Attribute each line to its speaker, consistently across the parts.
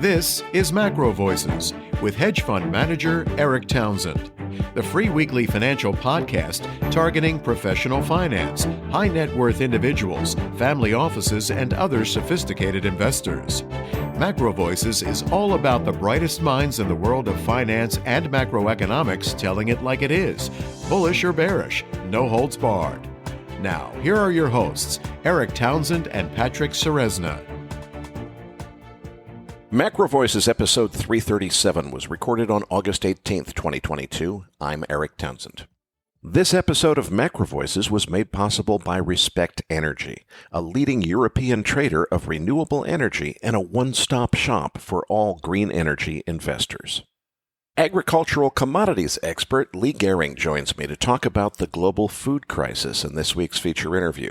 Speaker 1: This is MacroVoices with hedge fund manager Eric Townsend, the free weekly financial podcast targeting professional finance, high net worth individuals, family offices, and other sophisticated investors. MacroVoices is all about the brightest minds in the world of finance and macroeconomics telling it like it is, bullish or bearish, no holds barred. Now, here are your hosts, Eric Townsend and Patrick Ceresna.
Speaker 2: MacroVoices episode 337 was recorded on August 18th, 2022. I'm Eric Townsend. This episode of MacroVoices was made possible by Respect Energy, a leading European trader of renewable energy and a one-stop shop for all green energy investors. Agricultural commodities expert Leigh Goehring joins me to talk about the global food crisis in this week's feature interview.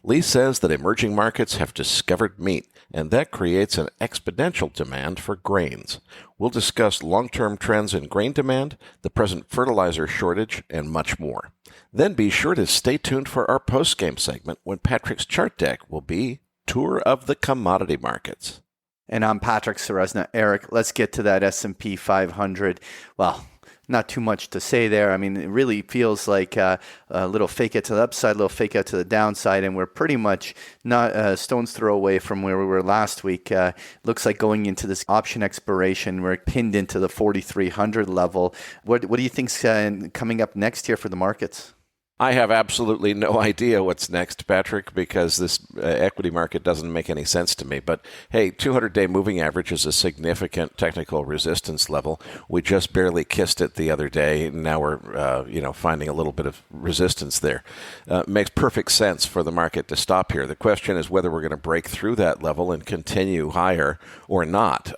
Speaker 2: Leigh says that emerging markets have discovered meat, and that creates an exponential demand for grains. We'll discuss long-term trends in grain demand, the present fertilizer shortage, and much more. Then be sure to stay tuned for our post-game segment when Patrick's chart deck will be Tour of the Commodity Markets.
Speaker 3: And I'm Patrick Ceresna. Eric, let's get to that S&P 500. Well, not too much to say there. I mean, it really feels like a little fake out to the upside, a little fake out to the downside, and we're pretty much not stone's throw away from where we were last week. Looks like going into this option expiration, we're pinned into the 4,300 level. What do you think's coming up next here for the markets?
Speaker 2: I have absolutely no idea what's next, Patrick, because this equity market doesn't make any sense to me. But hey, 200-day moving average is a significant technical resistance level. We just barely kissed it the other day. Now we're, finding a little bit of resistance there. Makes perfect sense for the market to stop here. The question is whether we're going to break through that level and continue higher or not.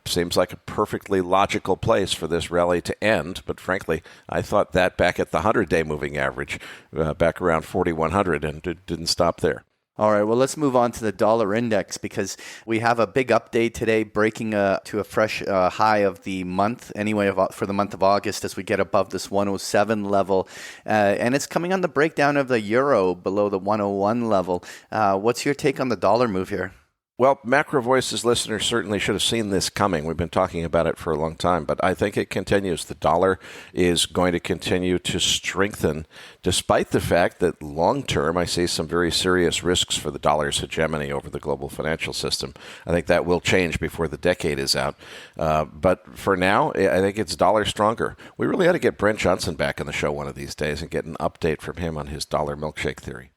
Speaker 2: Seems like a perfectly logical place for this rally to end. But frankly, I thought that back at the 100-day moving average. Back around 4,100 and didn't stop there.
Speaker 3: All right, well, let's move on to the dollar index because we have a big update today breaking to a fresh high of the month, anyway, for the month of August as we get above this 107 level. And it's coming on the breakdown of the euro below the 101 level. What's your take on the dollar move here?
Speaker 2: Well, MacroVoices listeners certainly should have seen this coming. We've been talking about it for a long time, but I think it continues. The dollar is going to continue to strengthen, despite the fact that long-term I see some very serious risks for the dollar's hegemony over the global financial system. I think that will change before the decade is out. But for now, I think it's dollar stronger. We really ought to get Brent Johnson back on the show one of these days and get an update from him on his dollar milkshake theory.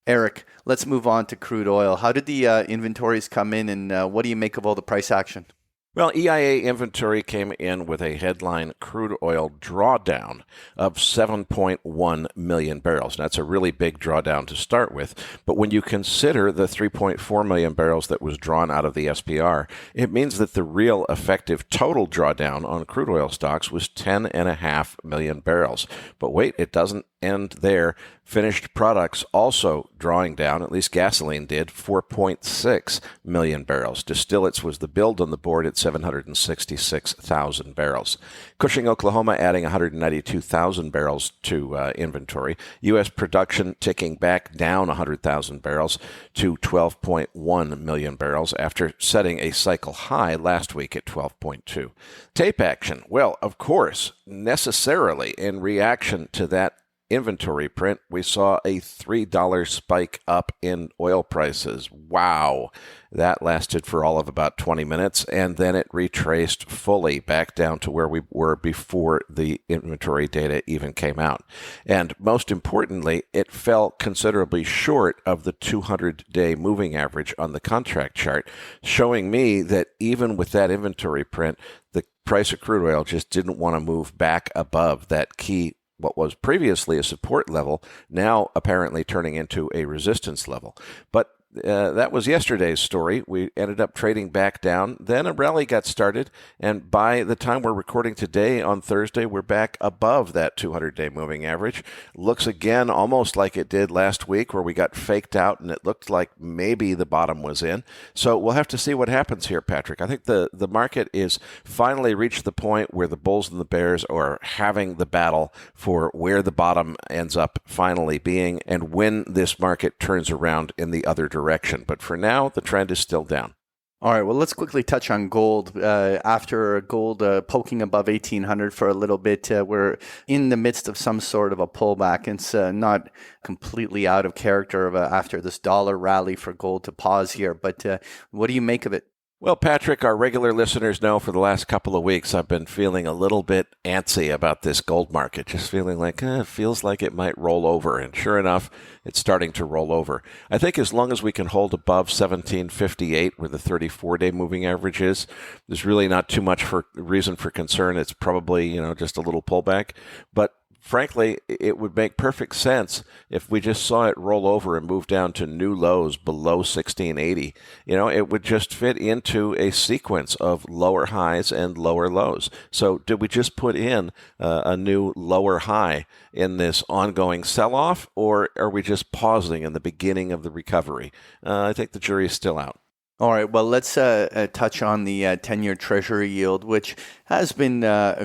Speaker 3: Eric, let's move on to crude oil. How did the inventories come in, and what do you make of all the price action?
Speaker 2: Well, EIA inventory came in with a headline crude oil drawdown of 7.1 million barrels. That's a really big drawdown to start with. But when you consider the 3.4 million barrels that was drawn out of the SPR, it means that the real effective total drawdown on crude oil stocks was 10.5 million barrels. But wait, it doesn't end there. Finished products also drawing down, at least gasoline did, 4.6 million barrels. Distillates was the build on the board at 766,000 barrels. Cushing, Oklahoma adding 192,000 barrels to inventory. U.S. production ticking back down 100,000 barrels to 12.1 million barrels after setting a cycle high last week at 12.2. Tape action. Well, of course, necessarily in reaction to that inventory print, we saw a $3 spike up in oil prices. Wow. That lasted for all of about 20 minutes, and then it retraced fully back down to where we were before the inventory data even came out. And most importantly, it fell considerably short of the 200-day moving average on the contract chart, showing me that even with that inventory print, the price of crude oil just didn't want to move back above that key, what was previously a support level, now apparently turning into a resistance level. But that was yesterday's story. We ended up trading back down. Then a rally got started, and by the time we're recording today on Thursday, we're back above that 200-day moving average. Looks again almost like it did last week, where we got faked out, and it looked like maybe the bottom was in. So we'll have to see what happens here, Patrick. I think the market is finally reached the point where the bulls and the bears are having the battle for where the bottom ends up finally being, and when this market turns around in the other direction. But for now, the trend is still down.
Speaker 3: All right, well, let's quickly touch on gold. After gold poking above 1,800 for a little bit, we're in the midst of some sort of a pullback. It's not completely out of character after this dollar rally for gold to pause here. But what do you make of it?
Speaker 2: Well, Patrick, our regular listeners know for the last couple of weeks I've been feeling a little bit antsy about this gold market, just feeling like it feels like it might roll over. And sure enough, it's starting to roll over. I think as long as we can hold above 1758, where the 34-day moving average is, there's really not too much reason for concern. It's probably, just a little pullback. But frankly, it would make perfect sense if we just saw it roll over and move down to new lows below 1680. It would just fit into a sequence of lower highs and lower lows. So did we just put in a new lower high in this ongoing sell-off, or are we just pausing in the beginning of the recovery? I think the jury is still out.
Speaker 3: All right, well, let's touch on the 10-year Treasury yield, which has been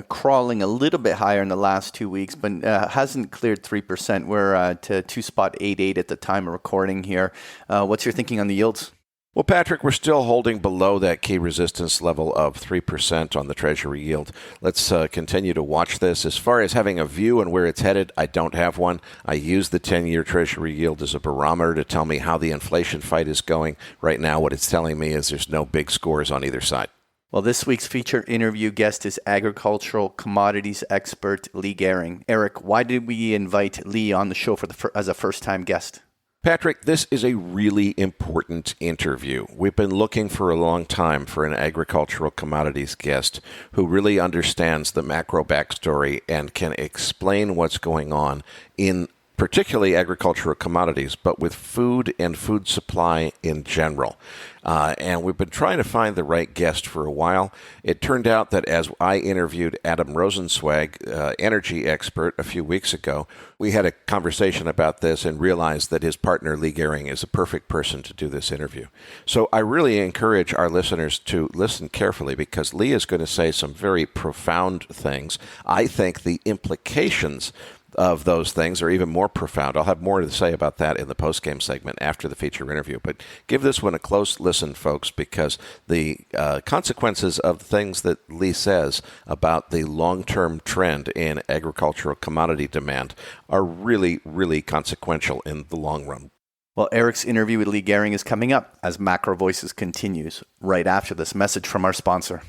Speaker 3: crawling a little bit higher in the last 2 weeks, but hasn't cleared 3%. We're at 2.88 at the time of recording here. What's your thinking on the yields?
Speaker 2: Well, Patrick, we're still holding below that key resistance level of 3% on the Treasury yield. Let's continue to watch this. As far as having a view on where it's headed, I don't have one. I use the 10-year Treasury yield as a barometer to tell me how the inflation fight is going. Right now, what it's telling me is there's no big scores on either side.
Speaker 3: Well, this week's featured interview guest is agricultural commodities expert Leigh Goehring. Eric, why did we invite Leigh on the show as a first-time guest?
Speaker 2: Patrick, this is a really important interview. We've been looking for a long time for an agricultural commodities guest who really understands the macro backstory and can explain what's going on in particularly agricultural commodities, but with food and food supply in general. And we've been trying to find the right guest for a while. It turned out that as I interviewed Adam Rosenzweig, energy expert, a few weeks ago, we had a conversation about this and realized that his partner, Leigh Goehring, is a perfect person to do this interview. So I really encourage our listeners to listen carefully because Leigh is going to say some very profound things. I think the implications of those things are even more profound. I'll have more to say about that in the post-game segment after the feature interview. But give this one a close listen, folks, because the consequences of the things that Leigh says about the long-term trend in agricultural commodity demand are really, really consequential in the long run.
Speaker 3: Well, Eric's interview with Leigh Goehring is coming up as MacroVoices continues right after this message from our sponsor.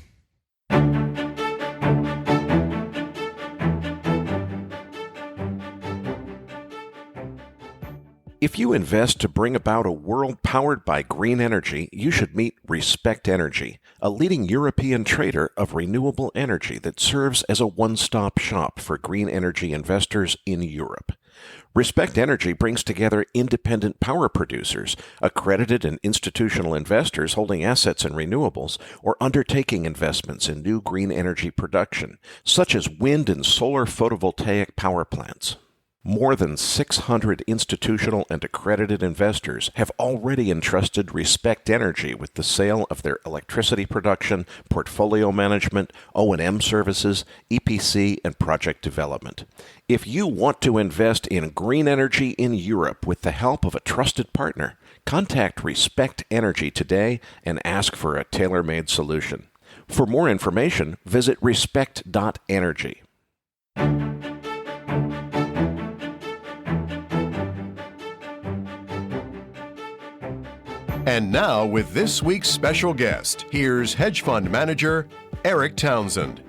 Speaker 2: If you invest to bring about a world powered by green energy, you should meet Respect Energy, a leading European trader of renewable energy that serves as a one-stop shop for green energy investors in Europe. Respect Energy brings together independent power producers, accredited and institutional investors holding assets in renewables, or undertaking investments in new green energy production, such as wind and solar photovoltaic power plants. More than 600 institutional and accredited investors have already entrusted Respect Energy with the sale of their electricity production, portfolio management, O&M services, EPC, and project development. If you want to invest in green energy in Europe with the help of a trusted partner, contact Respect Energy today and ask for a tailor-made solution. For more information, visit respect.energy.
Speaker 1: And now, with this week's special guest, here's hedge fund manager Eric Townsend.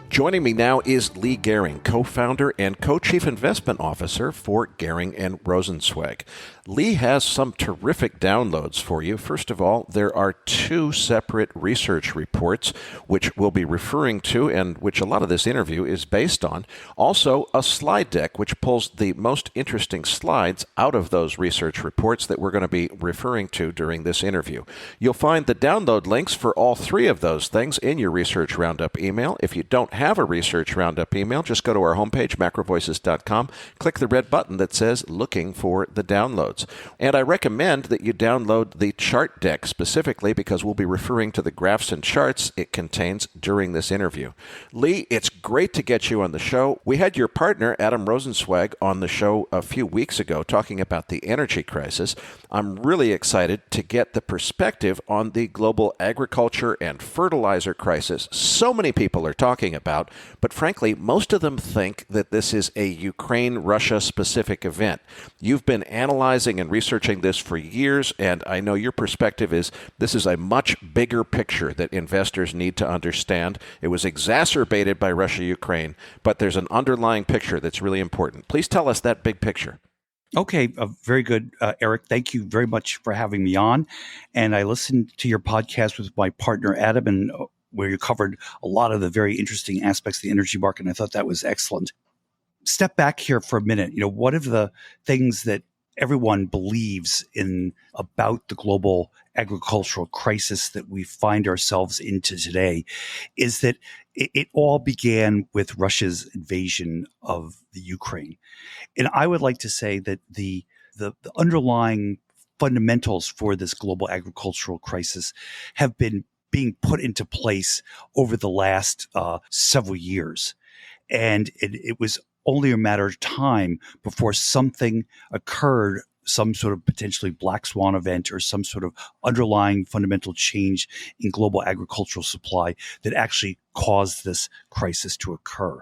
Speaker 2: Joining me now is Leigh Goehring, co-founder and co-chief investment officer for Goehring & Rosenzweig. Leigh has some terrific downloads for you. First of all, there are two separate research reports which we'll be referring to and which a lot of this interview is based on. Also, a slide deck which pulls the most interesting slides out of those research reports that we're going to be referring to during this interview. You'll find the download links for all three of those things in your Research Roundup email. If you don't have have a Research Roundup email, just go to our homepage, macrovoices.com, click the red button that says looking for the downloads. And I recommend that you download the chart deck specifically because we'll be referring to the graphs and charts it contains during this interview. Leigh, it's great to get you on the show. We had your partner, Adam Rosenzweig, on the show a few weeks ago talking about the energy crisis. I'm really excited to get the perspective on the global agriculture and fertilizer crisis so many people are talking about, but frankly, most of them think that this is a Ukraine-Russia specific event. You've been analyzing and researching this for years, and I know your perspective is this is a much bigger picture that investors need to understand. It was exacerbated by Russia-Ukraine, but there's an underlying picture that's really important. Please tell us that big picture.
Speaker 4: Okay, very good, Eric. Thank you very much for having me on. And I listened to your podcast with my partner, Adam, and where you covered a lot of the very interesting aspects of the energy market, and I thought that was excellent. Step back here for a minute. One of the things that everyone believes in about the global agricultural crisis that we find ourselves into today is that it all began with Russia's invasion of the Ukraine. And I would like to say that the underlying fundamentals for this global agricultural crisis have been being put into place over the last several years. And it was only a matter of time before something occurred, some sort of potentially black swan event or some sort of underlying fundamental change in global agricultural supply that actually caused this crisis to occur.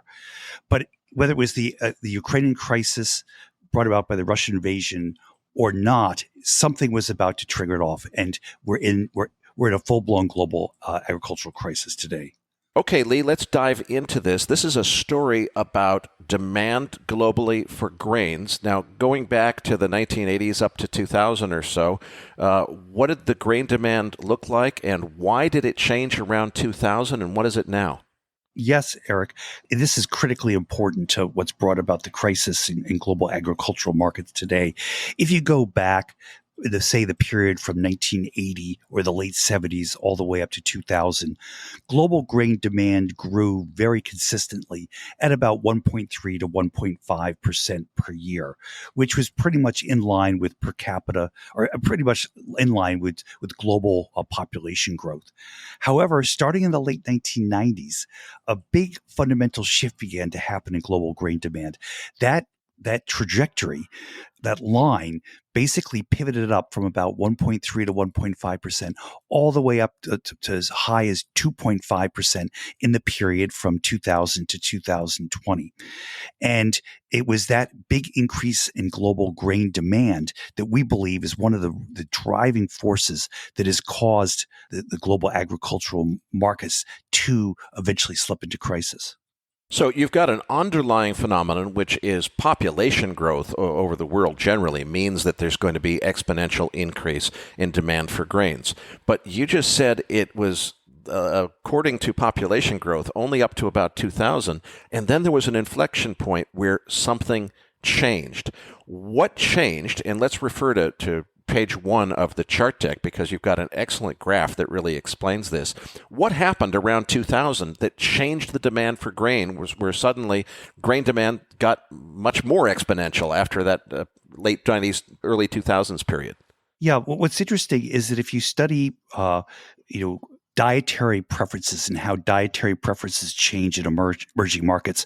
Speaker 4: But whether it was the Ukrainian crisis brought about by the Russian invasion or not, something was about to trigger it off, and we're in a full-blown global agricultural crisis today.
Speaker 2: Okay, Leigh, let's dive into this. This is a story about demand globally for grains. Now, going back to the 1980s up to 2000 or so, what did the grain demand look like, and why did it change around 2000, and what is it now?
Speaker 4: Yes, Eric, this is critically important to what's brought about the crisis in global agricultural markets today. If you go back, say the period from 1980 or the late 70s all the way up to 2000, global grain demand grew very consistently at about 1.3 to 1.5% per year, which was pretty much in line with per capita, or pretty much in line with global population growth. However, starting in the late 1990s, a big fundamental shift began to happen in global grain demand. That trajectory, that line, basically pivoted up from about 1.3 to 1.5%, all the way up to as high as 2.5% in the period from 2000 to 2020. And it was that big increase in global grain demand that we believe is one of the driving forces that has caused the global agricultural markets to eventually slip into crisis.
Speaker 2: So you've got an underlying phenomenon, which is population growth over the world generally means that there's going to be exponential increase in demand for grains. But you just said it was, according to population growth, only up to about 2000, and then there was an inflection point where something changed. What changed? And let's refer to page 1 of the chart deck because you've got an excellent graph that really explains this. What happened around 2000 that changed the demand for grain, where suddenly grain demand got much more exponential after that late 90s, early 2000s period?
Speaker 4: Yeah, what's interesting is that if you study, dietary preferences and how dietary preferences change in emerging markets,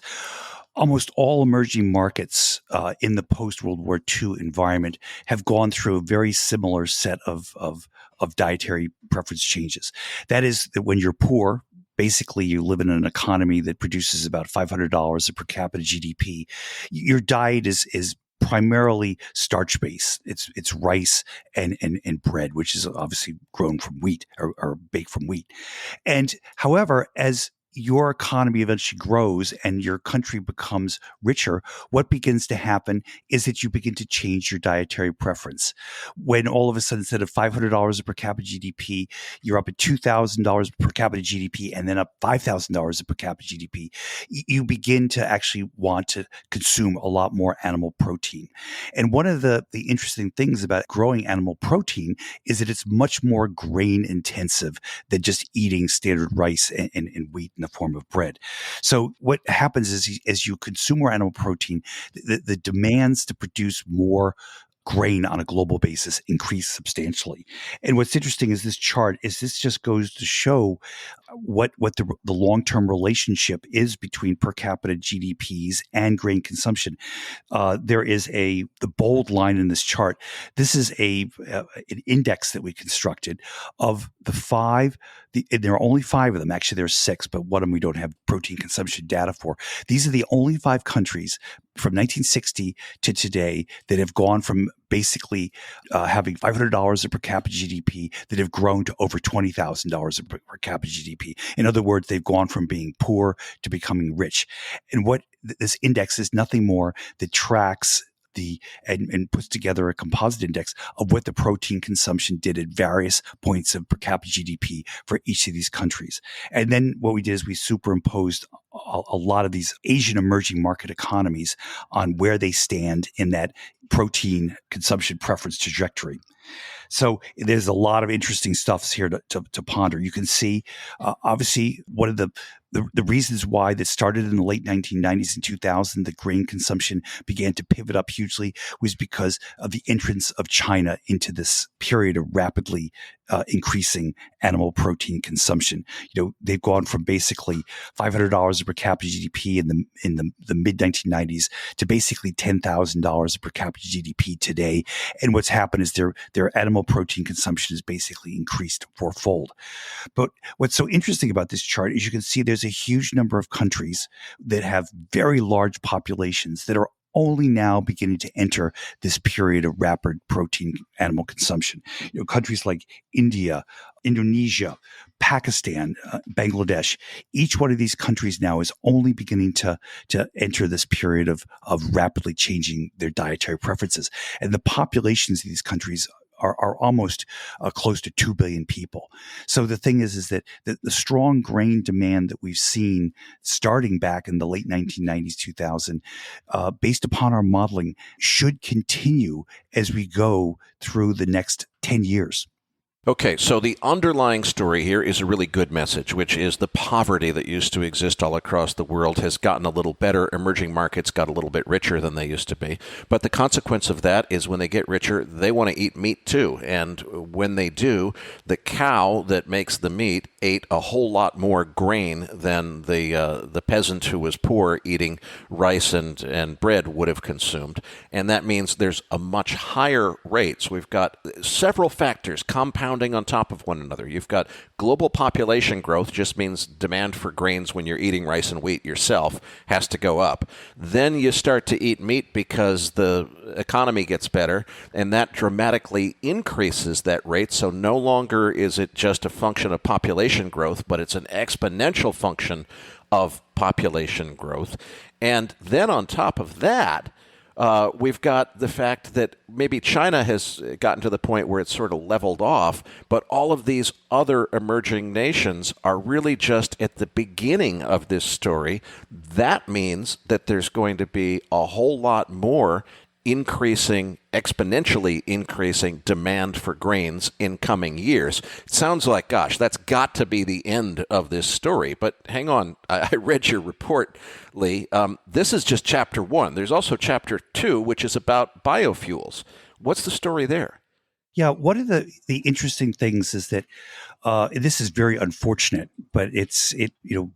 Speaker 4: almost all emerging markets in the post-World War II environment have gone through a very similar set of dietary preference changes. That is that when you're poor, basically you live in an economy that produces about $500 of per capita GDP. Your diet is primarily starch-based. It's rice and bread, which is obviously grown from wheat or baked from wheat. And however, as your economy eventually grows and your country becomes richer, what begins to happen is that you begin to change your dietary preference. When all of a sudden, instead of $500 of per capita GDP, you're up at $2,000 per capita GDP and then up $5,000 of per capita GDP, you begin to actually want to consume a lot more animal protein. And one of the interesting things about growing animal protein is that it's much more grain intensive than just eating standard rice and wheat and the form of bread. So what happens is as you consume more animal protein, the demands to produce more grain on a global basis increase substantially. And what's interesting is this chart is this just goes to show what the long-term relationship is between per capita GDPs and grain consumption. There is the bold line in this chart. This is an index that we constructed of the five. And there are only five of them. Actually, there's six, but one of them we don't have protein consumption data for. These are the only five countries from 1960 to today that have gone from basically having $500 of per capita GDP that have grown to over $20,000 of per capita GDP. In other words, they've gone from being poor to becoming rich. And what this index is nothing more that tracks and puts together a composite index of what the protein consumption did at various points of per capita GDP for each of these countries. And then what we did is we superimposed a lot of these Asian emerging market economies on where they stand in that protein consumption preference trajectory. So there's a lot of interesting stuff here to ponder. You can see, obviously, one of the reasons why this started in the late 1990s and 2000, the grain consumption began to pivot up hugely was because of the entrance of China into this period of rapidly increasing animal protein consumption. They've gone from basically $500 per capita GDP in the mid 1990s to basically $10,000 per capita GDP today. And what's happened is their animal protein consumption has basically increased fourfold. But what's so interesting about this chart is you can see there's a huge number of countries that have very large populations that are only now beginning to enter this period of rapid protein animal consumption. Countries like India, Indonesia, Pakistan, Bangladesh, each one of these countries now is only beginning to enter this period of rapidly changing their dietary preferences. And the populations of these countries are almost close to 2 billion people. So the thing is that the strong grain demand that we've seen starting back in the late 1990s, 2000, based upon our modeling, should continue as we go through the next 10 years.
Speaker 2: Okay, so the underlying story here is a really good message, which is the poverty that used to exist all across the world has gotten a little better. Emerging markets got a little bit richer than they used to be. But the consequence of that is when they get richer, they want to eat meat too. And when they do, the cow that makes the meat ate a whole lot more grain than the peasant who was poor eating rice and bread would have consumed. And that means there's a much higher rate. So we've got several factors compounding on top of one another. You've got global population growth, just means demand for grains when you're eating rice and wheat yourself has to go up. Then you start to eat meat because the economy gets better, and that dramatically increases that rate. So no longer is it just a function of population growth, but it's an exponential function of population growth. And then on top of that, we've got the fact that maybe China has gotten to the point where it's sort of leveled off, but all of these other emerging nations are really just at the beginning of this story. That means that there's going to be a whole lot more exponentially increasing demand for grains in coming years. It sounds like, gosh, that's got to be the end of this story. But hang on, I read your report, Leigh. This is just chapter 1. There's also chapter 2, which is about biofuels. What's the story there?
Speaker 4: Yeah, one of the interesting things is that this is very unfortunate, but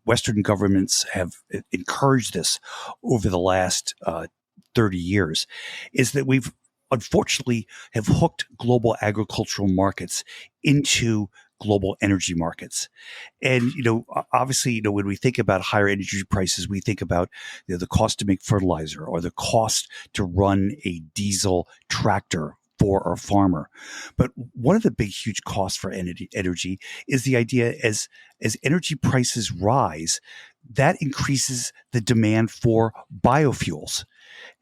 Speaker 4: Western governments have encouraged this over the last 30 years, is that we've unfortunately have hooked global agricultural markets into global energy markets. And, obviously, when we think about higher energy prices, we think about the cost to make fertilizer or the cost to run a diesel tractor for our farmer. But one of the big, huge costs for energy is the idea as energy prices rise, that increases the demand for biofuels.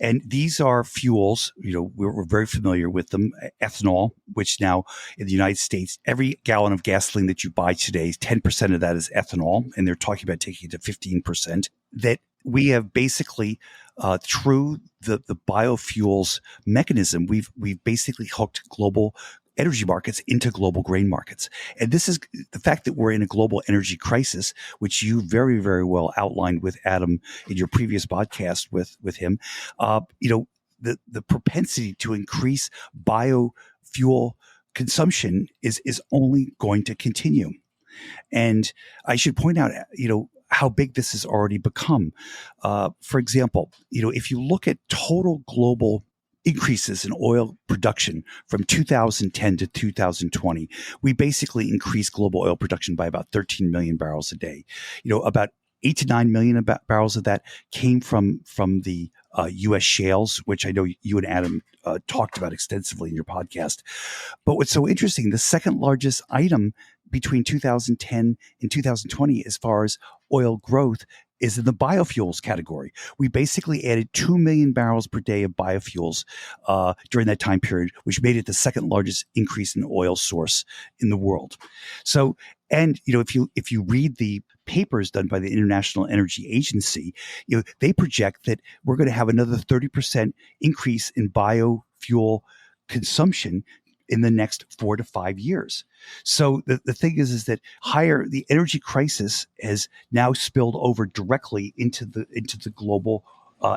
Speaker 4: And these are fuels, we're very familiar with them. Ethanol, which now in the United States, every gallon of gasoline that you buy today, 10% of that is ethanol. And they're talking about taking it to 15%. That we have basically, through the biofuels mechanism, we've basically hooked global energy markets into global grain markets. And this is the fact that we're in a global energy crisis, which you very, very well outlined with Adam in your previous podcast with him. The propensity to increase biofuel consumption is only going to continue. And I should point out, how big this has already become. For example, if you look at total global increases in oil production from 2010 to 2020, we basically increased global oil production by about 13 million barrels a day. About 8 to 9 million barrels of that came from the U.S. shales, which I know you and Adam talked about extensively in your podcast. But what's so interesting, the second largest item between 2010 and 2020 as far as oil growth is in the biofuels category. We basically added 2 million barrels per day of biofuels during that time period, which made it the second largest increase in oil source in the world. So, and if you read the papers done by the International Energy Agency, they project that we're going to have another 30% increase in biofuel consumption in the next 4 to 5 years. So the thing is that the energy crisis has now spilled over directly into the global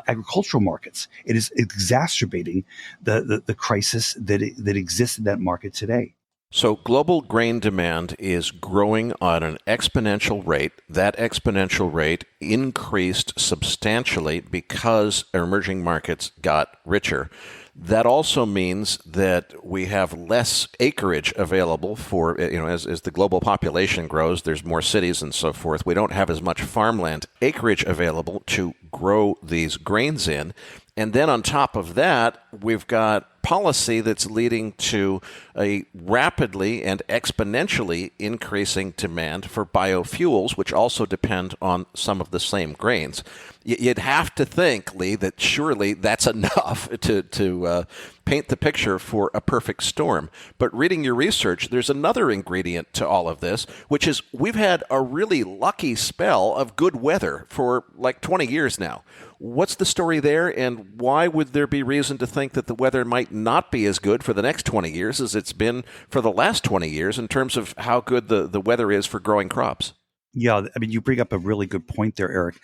Speaker 4: agricultural markets. It is exacerbating the crisis that exists in that market today.
Speaker 2: So global grain demand is growing on an exponential rate. That exponential rate increased substantially because emerging markets got richer. That also means that we have less acreage available for, as the global population grows, there's more cities and so forth. We don't have as much farmland acreage available to grow these grains in. And then on top of that, we've got policy that's leading to a rapidly and exponentially increasing demand for biofuels, which also depend on some of the same grains. You'd have to think, Leigh, that surely that's enough to paint the picture for a perfect storm. But reading your research, there's another ingredient to all of this, which is we've had a really lucky spell of good weather for like 20 years now. What's the story there, and why would there be reason to think that the weather might not be as good for the next 20 years as it's been for the last 20 years in terms of how good the weather is for growing crops?
Speaker 4: Yeah, I mean, you bring up a really good point there, Eric.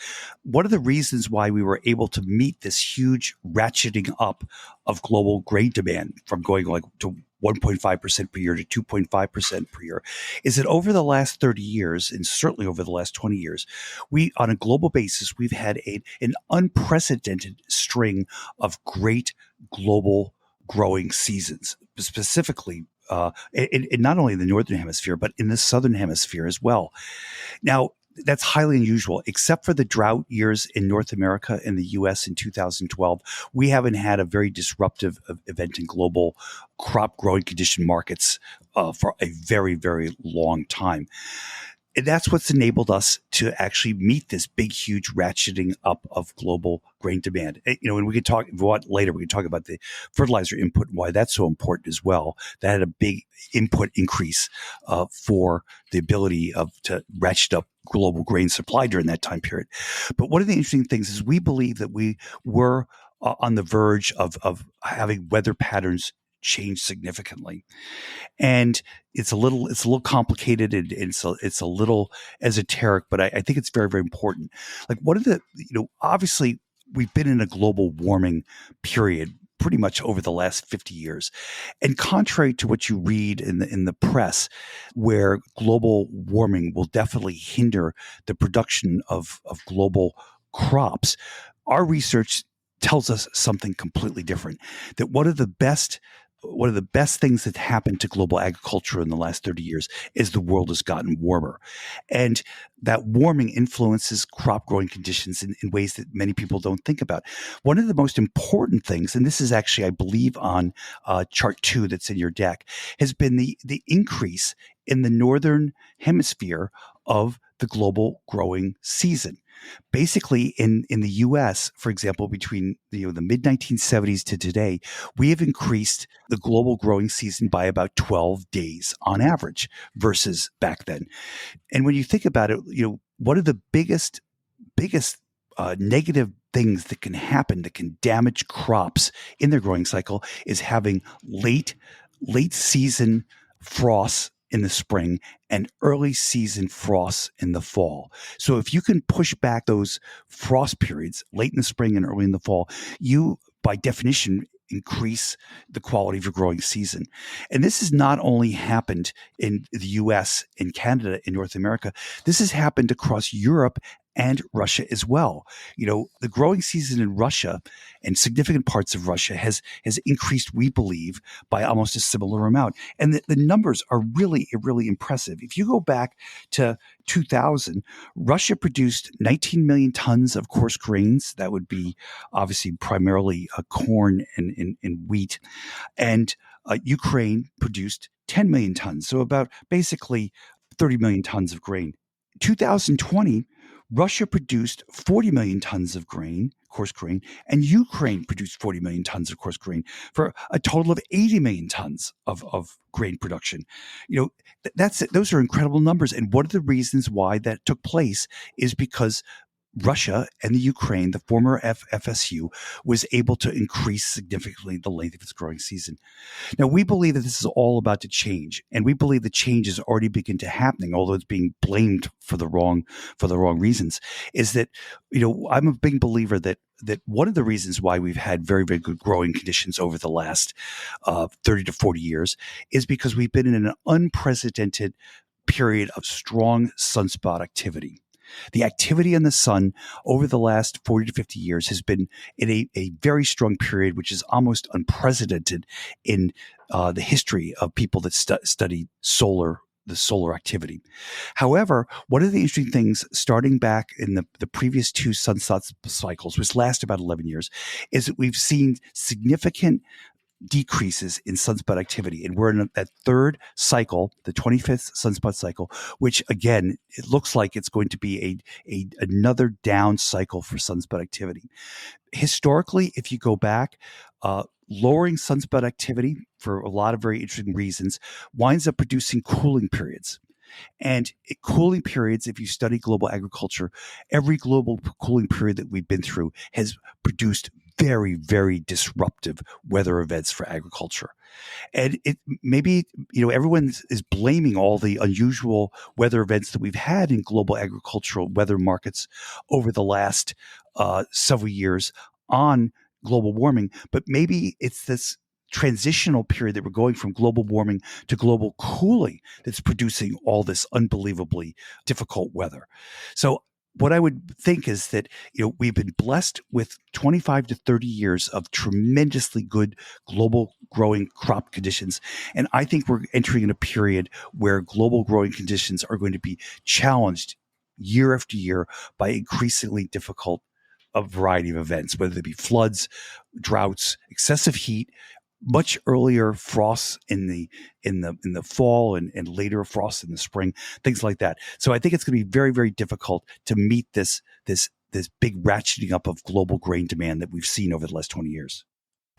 Speaker 4: One of the reasons why we were able to meet this huge ratcheting up of global grain demand from going to 1.5% per year to 2.5% per year is that over the last 30 years, and certainly over the last 20 years, on a global basis, we've had an unprecedented string of great global growing seasons, specifically in not only the Northern Hemisphere, but in the Southern Hemisphere as well. Now, that's highly unusual, except for the drought years in North America and the U.S. in 2012. We haven't had a very disruptive event in global crop growing condition markets for a very, very long time. And that's what's enabled us to actually meet this big, huge ratcheting up of global grain demand. And we can talk later. We can talk about the fertilizer input and why that's so important as well. That had a big input increase for the ability to ratchet up global grain supply during that time period. But one of the interesting things is we believe that we were on the verge of having weather patterns change significantly. And it's a little complicated and it's a little esoteric, but I think it's very, very important. Like one of the, obviously we've been in a global warming period pretty much over the last 50 years. And contrary to what you read in the press, where global warming will definitely hinder the production of global crops, our research tells us something completely different. That one of the best things that happened to global agriculture in the last 30 years is the world has gotten warmer. And that warming influences crop growing conditions in ways that many people don't think about. One of the most important things, and this is actually, I believe, on chart 2 that's in your deck, has been the increase in the northern hemisphere of the global growing season. Basically, in the U.S., for example, between the mid-1970s to today, we have increased the global growing season by about 12 days on average versus back then. And when you think about it, one of the biggest negative things that can happen that can damage crops in their growing cycle is having late late season frosts in the spring and early season frosts in the fall. So if you can push back those frost periods late in the spring and early in the fall, you, by definition, increase the quality of your growing season. And this has not only happened in the US, in Canada, in North America, this has happened across Europe and Russia as well. The growing season in Russia and significant parts of Russia has increased, we believe, by almost a similar amount. And the numbers are really, really impressive. If you go back to 2000, Russia produced 19 million tons of coarse grains. That would be obviously primarily corn and wheat. And Ukraine produced 10 million tons. So about basically 30 million tons of grain. 2020, Russia produced 40 million tons of grain, coarse grain, and Ukraine produced 40 million tons of coarse grain for a total of 80 million tons of grain production. Those are incredible numbers. And one of the reasons why that took place is because Russia and the Ukraine, the former FSU, was able to increase significantly the length of its growing season. Now, we believe that this is all about to change, and we believe the change is already beginning to happening, although it's being blamed for the wrong reasons. Is that I'm a big believer that one of the reasons why we've had very, very good growing conditions over the last 30 to 40 years is because we've been in an unprecedented period of strong sunspot activity. The activity in the sun over the last 40 to 50 years has been in a very strong period, which is almost unprecedented in the history of people that study the solar activity. However, one of the interesting things starting back in the previous two sunspot cycles, which last about 11 years, is that we've seen significant decreases in sunspot activity. And we're in that third cycle, the 25th sunspot cycle, which again, it looks like it's going to be another down cycle for sunspot activity. Historically, if you go back, lowering sunspot activity for a lot of very interesting reasons winds up producing cooling periods. And cooling periods, if you study global agriculture, every global cooling period that we've been through has produced very, very disruptive weather events for agriculture. And everyone is blaming all the unusual weather events that we've had in global agricultural weather markets over the last several years on global warming. But maybe it's this transitional period that we're going from global warming to global cooling that's producing all this unbelievably difficult weather. So what I would think is that we've been blessed with 25 to 30 years of tremendously good global growing crop conditions. And I think we're entering in a period where global growing conditions are going to be challenged year after year by increasingly difficult a variety of events, whether they be floods, droughts, excessive heat, much earlier frosts in the fall and later frosts in the spring, things like that. So I think it's going to be very, very difficult to meet this big ratcheting up of global grain demand that we've seen over the last 20 years.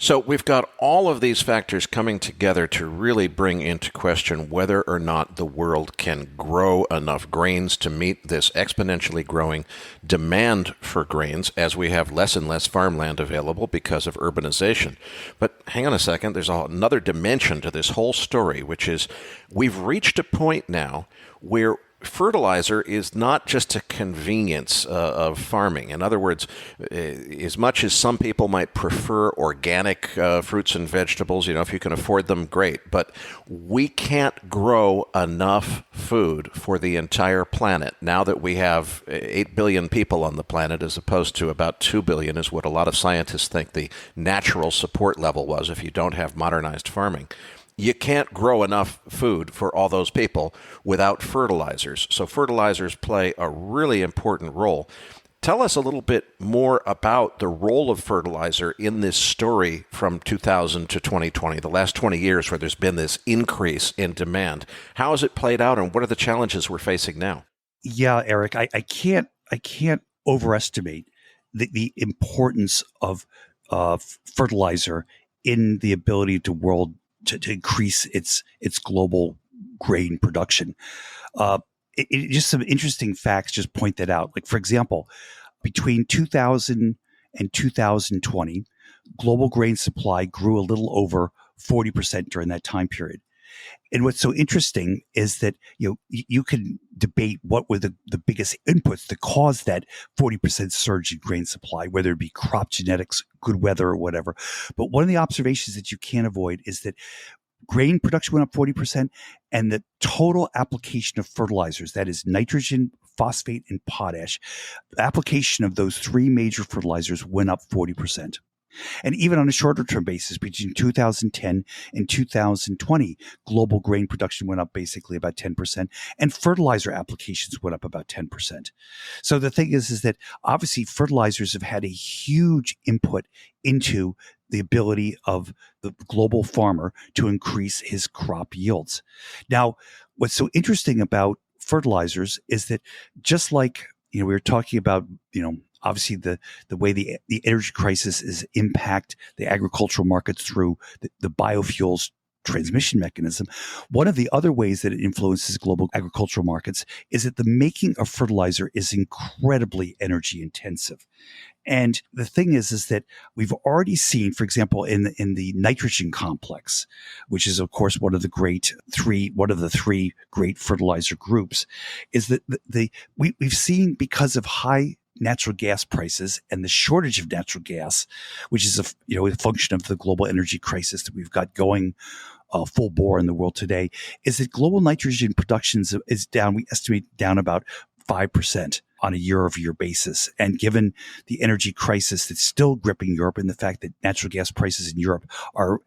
Speaker 2: So we've got all of these factors coming together to really bring into question whether or not the world can grow enough grains to meet this exponentially growing demand for grains as we have less and less farmland available because of urbanization. But hang on a second, there's another dimension to this whole story, which is we've reached a point now where fertilizer is not just a convenience of farming. In other words, as much as some people might prefer organic fruits and vegetables, if you can afford them, great. But we can't grow enough food for the entire planet now that we have 8 billion people on the planet as opposed to about 2 billion is what a lot of scientists think the natural support level was if you don't have modernized farming. You can't grow enough food for all those people without fertilizers. So fertilizers play a really important role. Tell us a little bit more about the role of fertilizer in this story from 2000 to 2020, the last 20 years where there's been this increase in demand. How has it played out and what are the challenges we're facing now?
Speaker 4: Yeah, Eric, I can't overestimate the importance of fertilizer in the ability to increase its global grain production. Just some interesting facts just point that out. Like, for example, between 2000 and 2020, global grain supply grew a little over 40% during that time period. And what's so interesting is that you can debate what were the biggest inputs that caused that 40% surge in grain supply, whether it be crop genetics, good weather, or whatever. But one of the observations that you can't avoid is that grain production went up 40%, and the total application of fertilizers, that is nitrogen, phosphate, and potash, application of those three major fertilizers went up 40%. And even on a shorter term basis, between 2010 and 2020, global grain production went up basically about 10%, and fertilizer applications went up about 10%. So the thing is that obviously fertilizers have had a huge input into the ability of the global farmer to increase his crop yields. Now, what's so interesting about fertilizers is that just like, we were talking about, obviously the way the energy crisis is impact the agricultural markets through the biofuels transmission mechanism. One of the other ways that it influences global agricultural markets is that the making of fertilizer is incredibly energy intensive. And the thing is that we've already seen, for example, in the nitrogen complex, which is of course one of the three great fertilizer groups, is that we've seen, because of high natural gas prices and the shortage of natural gas, which is a function of the global energy crisis that we've got going full bore in the world today, is that global nitrogen production is down. We estimate down about 5% on a year-over-year basis. And given the energy crisis that's still gripping Europe, and the fact that natural gas prices in Europe are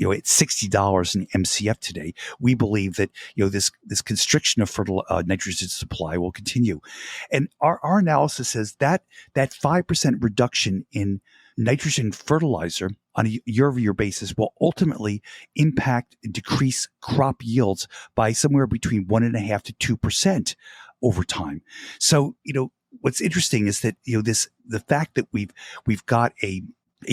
Speaker 4: at $60 in MCF today, we believe that this constriction of nitrogen supply will continue. And our analysis says that 5% reduction in nitrogen fertilizer on a year-over-year basis will ultimately impact and decrease crop yields by somewhere between 1.5% to 2% over time. So, what's interesting is that, the fact that we've got a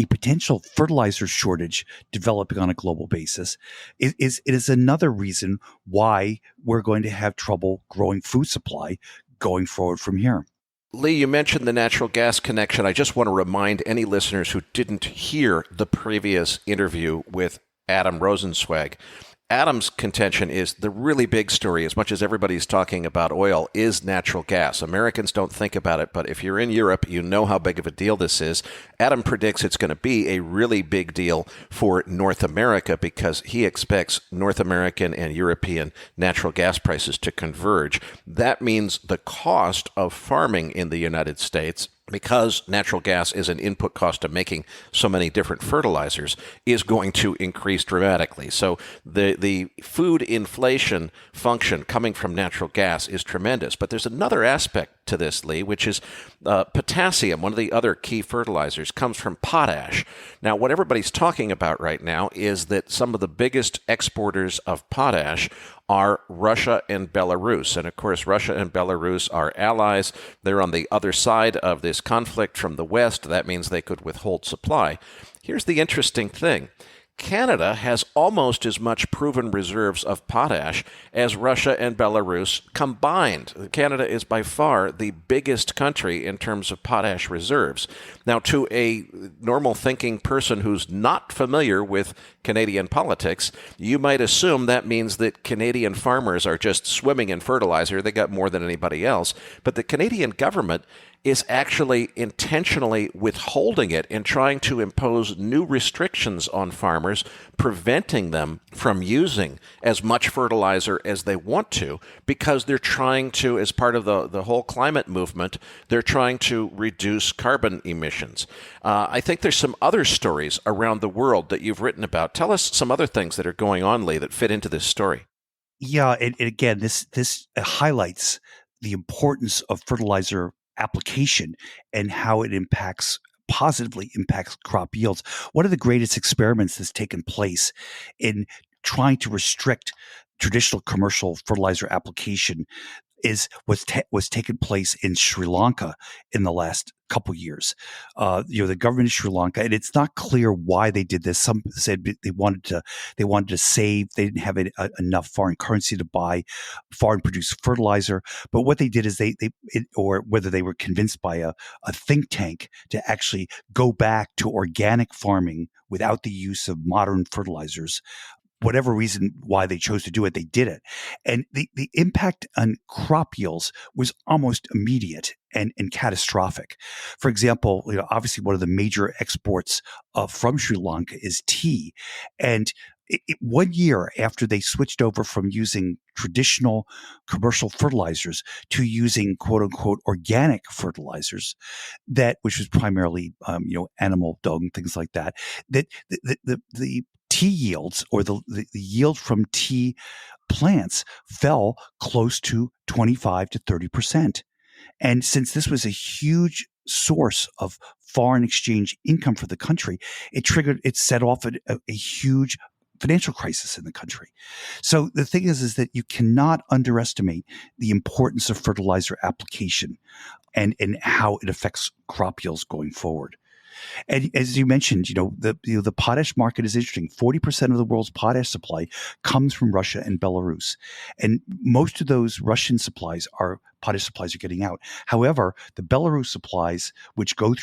Speaker 4: potential fertilizer shortage developing on a global basis is another reason why we're going to have trouble growing food supply going forward from here.
Speaker 2: Leigh, you mentioned the natural gas connection. I just want to remind any listeners who didn't hear the previous interview with Adam Rosenzweig. Adam's contention is the really big story, as much as everybody's talking about oil, is natural gas. Americans don't think about it, but if you're in Europe, you know how big of a deal this is. Adam predicts it's going to be a really big deal for North America because he expects North American and European natural gas prices to converge. That means the cost of farming in the United States, because natural gas is an input cost of making so many different fertilizers, is going to increase dramatically. So the food inflation function coming from natural gas is tremendous. But there's another aspect to this, Leigh, which is potassium. One of the other key fertilizers comes from potash. Now, what everybody's talking about right now is that some of the biggest exporters of potash are Russia and Belarus. And of course, Russia and Belarus are allies. They're on the other side of this conflict from the West. That means they could withhold supply. Here's the interesting thing. Canada has almost as much proven reserves of potash as Russia and Belarus combined. Canada is by far the biggest country in terms of potash reserves. Now, to a normal thinking person who's not familiar with Canadian politics, you might assume that means that Canadian farmers are just swimming in fertilizer. They got more than anybody else. But the Canadian government is actually intentionally withholding it and trying to impose new restrictions on farmers, preventing them from using as much fertilizer as they want to, because they're trying to, as part of the whole climate movement, they're trying to reduce carbon emissions. I think there's some other stories around the world that you've written about. Tell us some other things that are going on, Leigh, that fit into this story.
Speaker 4: Yeah, and again, this highlights the importance of fertilizer application and how it positively impacts crop yields. One of the greatest experiments that's taken place in trying to restrict traditional commercial fertilizer application was taking place in Sri Lanka in the last couple years. The government of Sri Lanka, and it's not clear why they did this. Some said they wanted to save. They didn't have enough foreign currency to buy foreign produced fertilizer. But what they did is or whether they were convinced by a think tank to actually go back to organic farming without the use of modern fertilizers. Whatever reason why they chose to do it, they did it. And the impact on crop yields was almost immediate and catastrophic. For example, obviously one of the major exports from Sri Lanka is tea. And 1 year after they switched over from using traditional commercial fertilizers to using quote unquote organic fertilizers, which was primarily animal dung, things like that, that the tea yields or the yield from tea plants fell close to 25 to 30%. And since this was a huge source of foreign exchange income for the country, it set off a huge financial crisis in the country. So the thing is that you cannot underestimate the importance of fertilizer application and how it affects crop yields going forward. And as you mentioned, the potash market is interesting. 40% of the world's potash supply comes from Russia and Belarus, and most of those Russian potash supplies are getting out. However, the Belarus supplies, which go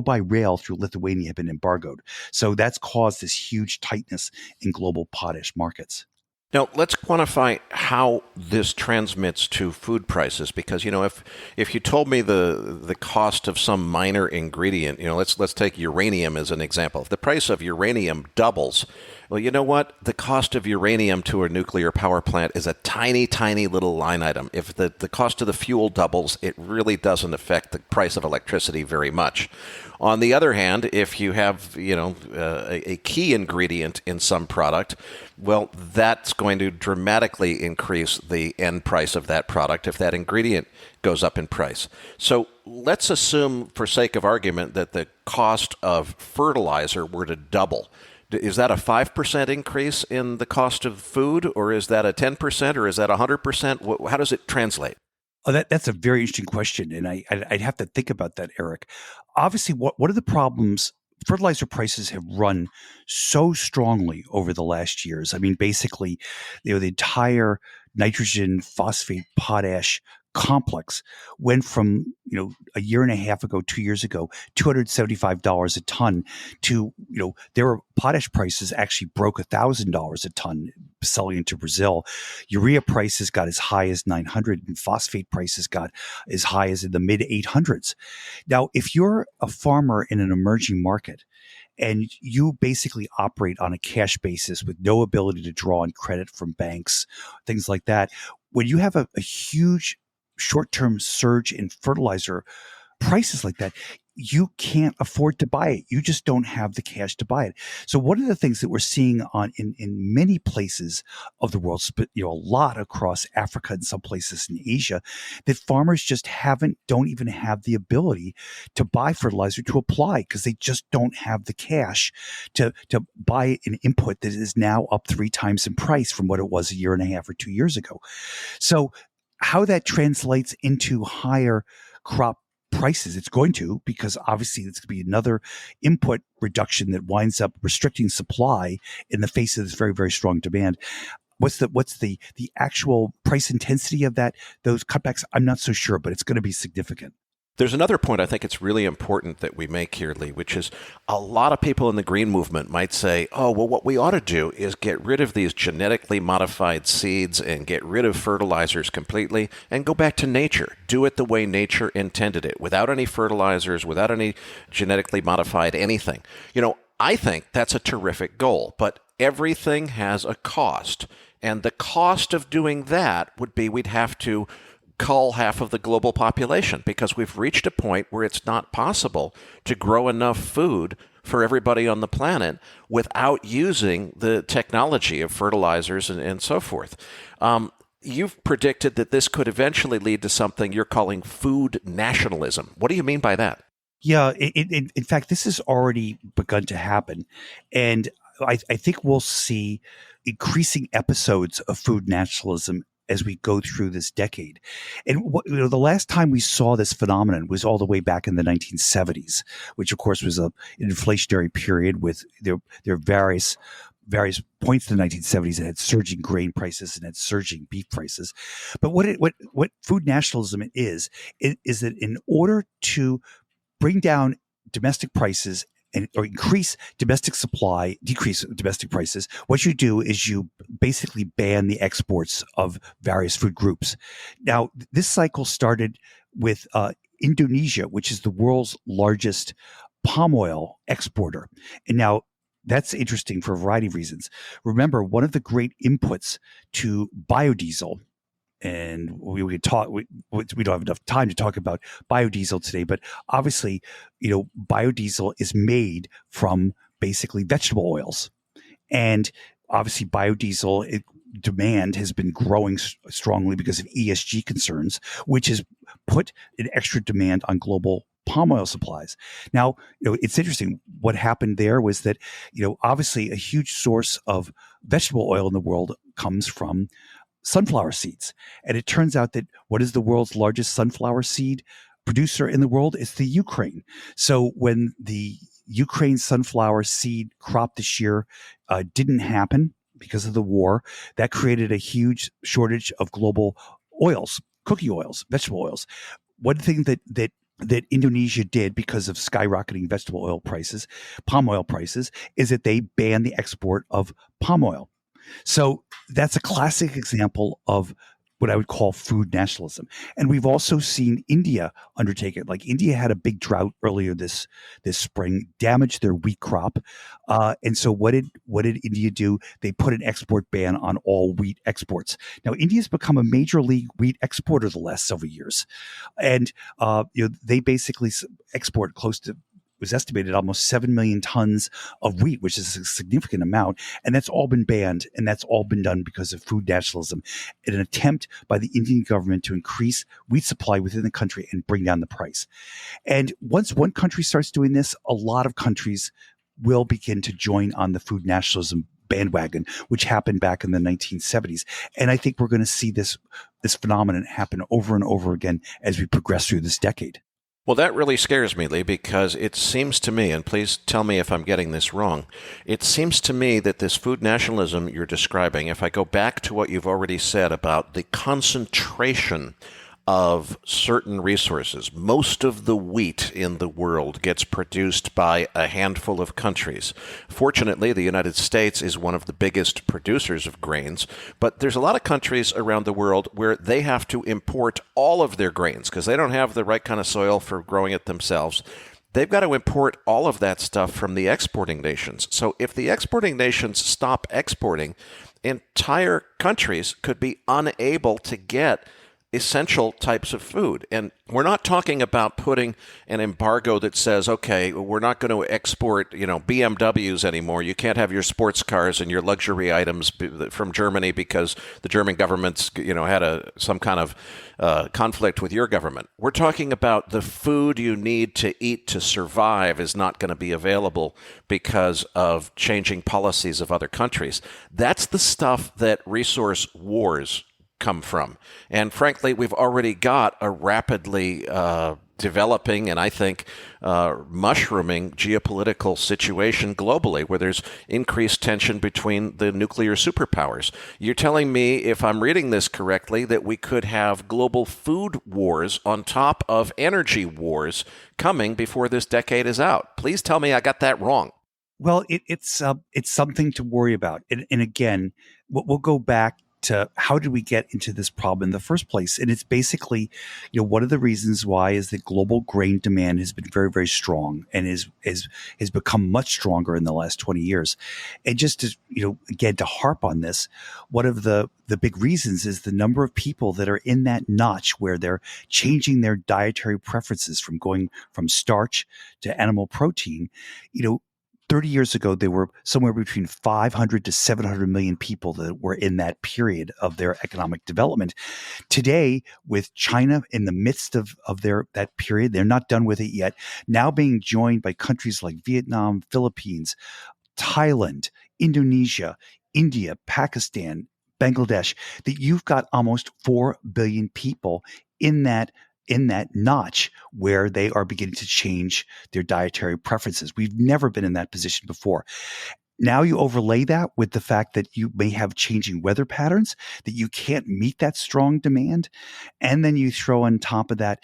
Speaker 4: by rail through Lithuania, have been embargoed. So that's caused this huge tightness in global potash markets.
Speaker 2: Now, let's quantify how this transmits to food prices, because, if you told me the cost of some minor ingredient, let's take uranium as an example. If the price of uranium doubles, well, you know what? The cost of uranium to a nuclear power plant is a tiny, tiny little line item. If the cost of the fuel doubles, it really doesn't affect the price of electricity very much. On the other hand, if you have, a key ingredient in some product, well, that's going to dramatically increase the end price of that product if that ingredient goes up in price. So let's assume, for sake of argument, that the cost of fertilizer were to double. Is that a 5% increase in the cost of food, or is that a 10%, or is that 100%? How does it translate?
Speaker 4: Oh, that's a very interesting question, and I'd have to think about that, Eric. Obviously, what are the problems? Fertilizer prices have run so strongly over the last years. I mean, basically, the entire nitrogen, phosphate, potash complex went from, a year and a half ago, 2 years ago, $275 a ton to, their potash prices actually broke $1,000 a ton selling into Brazil. Urea prices got as high as 900 and phosphate prices got as high as in the mid 800s. Now, if you're a farmer in an emerging market and you basically operate on a cash basis with no ability to draw on credit from banks, things like that, when you have a huge short-term surge in fertilizer prices like that, you can't afford to buy it. You just don't have the cash to buy it. So one of the things that we're seeing in many places of the world, a lot across Africa and some places in Asia, that farmers just don't even have the ability to buy fertilizer to apply because they just don't have the cash to buy an input that is now up 3 times in price from what it was a year and a half or 2 years ago. So how that translates into higher crop prices, it's going to, because obviously it's going to be another input reduction that winds up restricting supply in the face of this very, very strong demand. What's the actual price intensity of those cutbacks? I'm not so sure, but it's going to be significant.
Speaker 2: There's another point I think it's really important that we make here, Leigh, which is a lot of people in the green movement might say, oh, well, what we ought to do is get rid of these genetically modified seeds and get rid of fertilizers completely and go back to nature. Do it the way nature intended it, without any fertilizers, without any genetically modified anything. I think that's a terrific goal, but everything has a cost. And the cost of doing that would be we'd have to cull half of the global population because we've reached a point where it's not possible to grow enough food for everybody on the planet without using the technology of fertilizers and so forth. You've predicted that this could eventually lead to something you're calling food nationalism. What do you mean by that?
Speaker 4: Yeah, in fact, this has already begun to happen. And I think we'll see increasing episodes of food nationalism as we go through this decade. And the last time we saw this phenomenon was all the way back in the 1970s, which of course was an inflationary period with their various points in the 1970s that had surging grain prices and had surging beef prices. But what food nationalism is that in order to bring down domestic prices or increase domestic supply, decrease domestic prices, what you do is you basically ban the exports of various food groups. Now, this cycle started with Indonesia, which is the world's largest palm oil exporter. And now that's interesting for a variety of reasons. Remember, one of the great inputs to biodiesel, and we could talk. We don't have enough time to talk about biodiesel today, but obviously, biodiesel is made from basically vegetable oils, and obviously, biodiesel demand has been growing strongly because of ESG concerns, which has put an extra demand on global palm oil supplies. Now, it's interesting. What happened there was that, obviously, a huge source of vegetable oil in the world comes from sunflower seeds. And it turns out that what is the world's largest sunflower seed producer in the world? It's the Ukraine. So when the Ukraine sunflower seed crop this year didn't happen because of the war, that created a huge shortage of global oils, cooking oils, vegetable oils. One thing that Indonesia did because of skyrocketing vegetable oil prices, palm oil prices, is that they banned the export of palm oil. So that's a classic example of what I would call food nationalism. And we've also seen India undertake it. Like India had a big drought earlier this spring, damaged their wheat crop. And so what did India do? They put an export ban on all wheat exports. Now, India's become a major league wheat exporter the last several years. And they basically export close to, was estimated almost 7 million tons of wheat, which is a significant amount. And that's all been banned. And that's all been done because of food nationalism, in an attempt by the Indian government to increase wheat supply within the country and bring down the price. And once one country starts doing this, a lot of countries will begin to join on the food nationalism bandwagon, which happened back in the 1970s. And I think we're going to see this phenomenon happen over and over again as we progress through this decade.
Speaker 2: Well, that really scares me, Leigh, because it seems to me, and please tell me if I'm getting this wrong, it seems to me that this food nationalism you're describing, if I go back to what you've already said about the concentration of certain resources, most of the wheat in the world gets produced by a handful of countries. Fortunately, the United States is one of the biggest producers of grains, but there's a lot of countries around the world where they have to import all of their grains because they don't have the right kind of soil for growing it themselves. They've got to import all of that stuff from the exporting nations. So if the exporting nations stop exporting, entire countries could be unable to get essential types of food. And we're not talking about putting an embargo that says, okay, we're not going to export, BMWs anymore. You can't have your sports cars and your luxury items from Germany because the German government's, had some kind of conflict with your government. We're talking about the food you need to eat to survive is not going to be available because of changing policies of other countries. That's the stuff that resource wars come from. And frankly, we've already got a rapidly developing and I think mushrooming geopolitical situation globally where there's increased tension between the nuclear superpowers. You're telling me, if I'm reading this correctly, that we could have global food wars on top of energy wars coming before this decade is out. Please tell me I got that wrong.
Speaker 4: Well, it's something to worry about. And again, we'll go back to how did we get into this problem in the first place? And it's basically, one of the reasons why is that global grain demand has been very, very strong and has become much stronger in the last 20 years. And just to, again, to harp on this, one of the big reasons is the number of people that are in that notch where they're changing their dietary preferences from going from starch to animal protein. 30 years ago, there were somewhere between 500 to 700 million people that were in that period of their economic development. Today, with China in the midst of that period, they're not done with it yet, now being joined by countries like Vietnam, Philippines, Thailand, Indonesia, India, Pakistan, Bangladesh, that you've got almost 4 billion people in that notch where they are beginning to change their dietary preferences. We've never been in that position before. Now you overlay that with the fact that you may have changing weather patterns, that you can't meet that strong demand. And then you throw on top of that,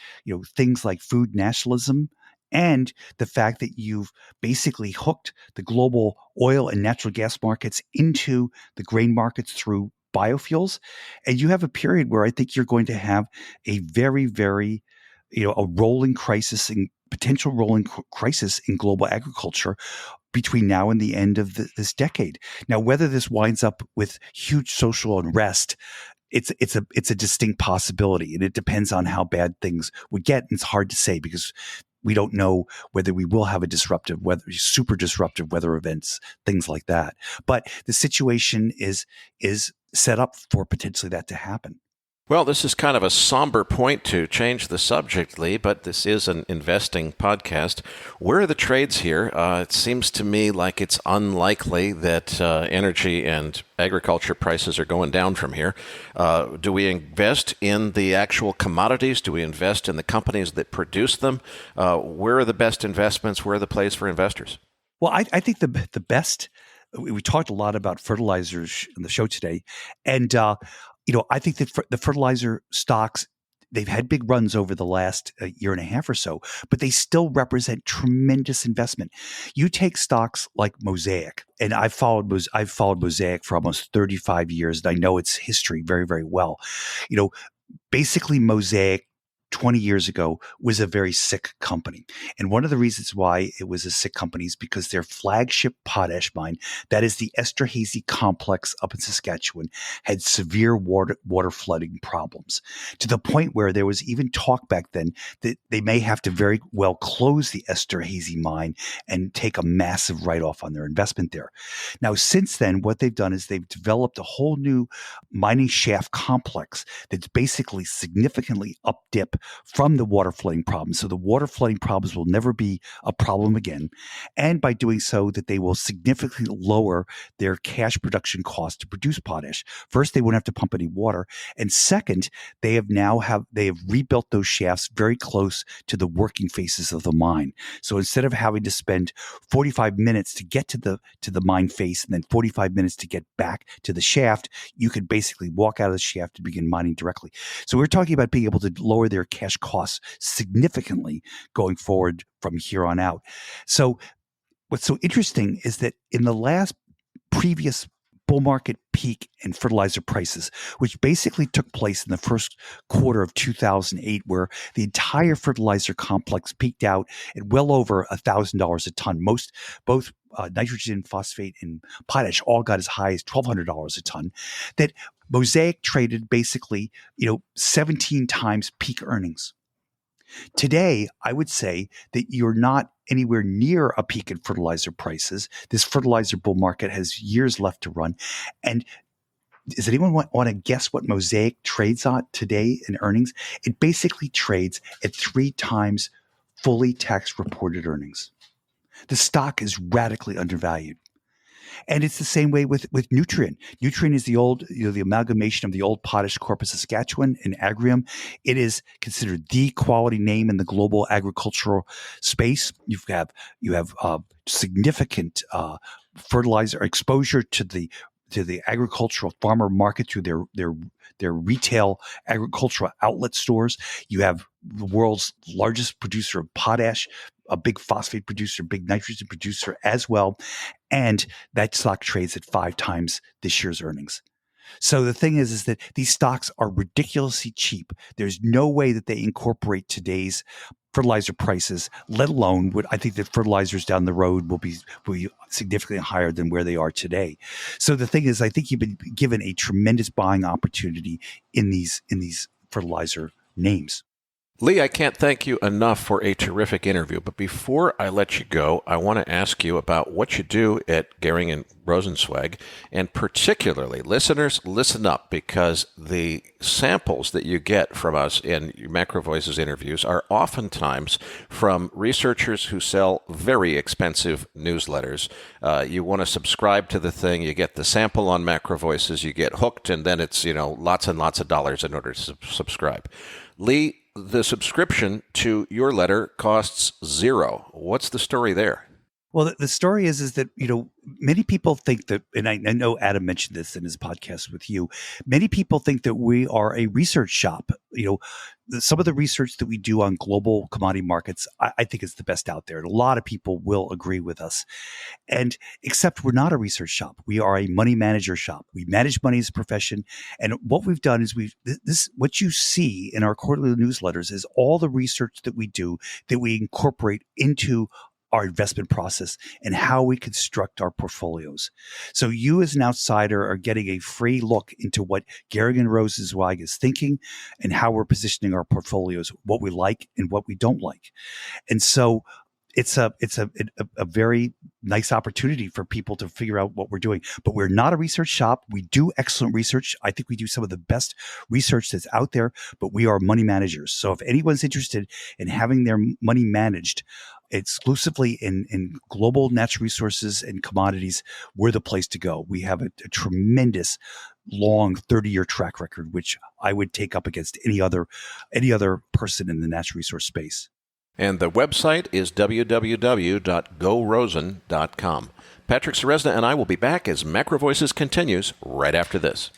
Speaker 4: things like food nationalism and the fact that you've basically hooked the global oil and natural gas markets into the grain markets through biofuels. And you have a period where I think you're going to have a very, very, a rolling crisis and potential rolling crisis in global agriculture between now and the end of this decade. Now, whether this winds up with huge social unrest, it's a distinct possibility, and it depends on how bad things would get. And it's hard to say because we don't know whether we will have super disruptive weather events, things like that. But the situation is set up for potentially that to happen.
Speaker 2: Well, this is kind of a somber point to change the subject, Leigh, but this is an investing podcast. Where are the trades here? It seems to me like it's unlikely that energy and agriculture prices are going down from here. Do we invest in the actual commodities? Do we invest in the companies that produce them? Where are the best investments? Where are the plays for investors?
Speaker 4: Well, I think the best. We talked a lot about fertilizers in the show today, and I think that the fertilizer stocks, they've had big runs over the last year and a half or so, but they still represent tremendous investment. You take stocks like Mosaic, and I've followed Mosaic for almost 35 years, and I know its history very, very well. Basically Mosaic 20 years ago was a very sick company. And one of the reasons why it was a sick company is because their flagship potash mine, that is the Esterhazy complex up in Saskatchewan, had severe water flooding problems to the point where there was even talk back then that they may have to very well close the Esterhazy mine and take a massive write-off on their investment there. Now, since then, what they've done is they've developed a whole new mining shaft complex that's basically significantly up dip from the water flooding problems. So the water flooding problems will never be a problem again. And by doing so, that they will significantly lower their cash production cost to produce potash. First, they won't have to pump any water. And second, they have rebuilt those shafts very close to the working faces of the mine. So instead of having to spend 45 minutes to get to the mine face and then 45 minutes to get back to the shaft, you could basically walk out of the shaft and begin mining directly. So we're talking about being able to lower their cash costs significantly going forward from here on out. So what's so interesting is that in the last previous bull market peak in fertilizer prices, which basically took place in the first quarter of 2008, where the entire fertilizer complex peaked out at well over $1,000 a ton. Both nitrogen, phosphate, and potash all got as high as $1,200 a ton. That Mosaic traded basically, 17 times peak earnings. Today, I would say that you're not anywhere near a peak in fertilizer prices. This fertilizer bull market has years left to run. And does anyone want to guess what Mosaic trades on today in earnings? It basically trades at 3 times fully tax reported earnings. The stock is radically undervalued. And it's the same way with Nutrien. Nutrien is the old, the amalgamation of the old Potash Corp of Saskatchewan and Agrium. It is considered the quality name in the global agricultural space. You have significant fertilizer exposure to the agricultural farmer market through their retail agricultural outlet stores. You have the world's largest producer of potash, a big phosphate producer, big nitrogen producer as well. And that stock trades at 5 times this year's earnings. So the thing is that these stocks are ridiculously cheap. There's no way that they incorporate today's fertilizer prices, let alone I think that fertilizers down the road will be significantly higher than where they are today. So the thing is, I think you've been given a tremendous buying opportunity in these fertilizer names.
Speaker 2: Leigh, I can't thank you enough for a terrific interview. But before I let you go, I want to ask you about what you do at Goehring and Rosenzweig. And particularly, listeners, listen up, because the samples that you get from us in MacroVoices interviews are oftentimes from researchers who sell very expensive newsletters. You want to subscribe to the thing, you get the sample on MacroVoices, you get hooked, and then it's, lots and lots of dollars in order to subscribe. Leigh, the subscription to your letter costs $0. What's the story there?
Speaker 4: Well, the story is that, many people think that, and I know Adam mentioned this in his podcast with you, many people think that we are a research shop. Some of the research that we do on global commodity markets, I think is the best out there. And a lot of people will agree with us. And except we're not a research shop. We are a money manager shop. We manage money as a profession. And what we've done is what you see in our quarterly newsletters is all the research that we do that we incorporate into our investment process and how we construct our portfolios. So you as an outsider are getting a free look into what Goehring and Rosenzweig is thinking and how we're positioning our portfolios, what we like and what we don't like. And so it's a very nice opportunity for people to figure out what we're doing. But we're not a research shop. We do excellent research. I think we do some of the best research that's out there, but we are money managers. So if anyone's interested in having their money managed exclusively in global natural resources and commodities, we're the place to go. We have a tremendous long 30-year track record, which I would take up against any other person in the natural resource space.
Speaker 2: And the website is www.gorosen.com. Patrick Ceresna and I will be back as MacroVoices continues right after this.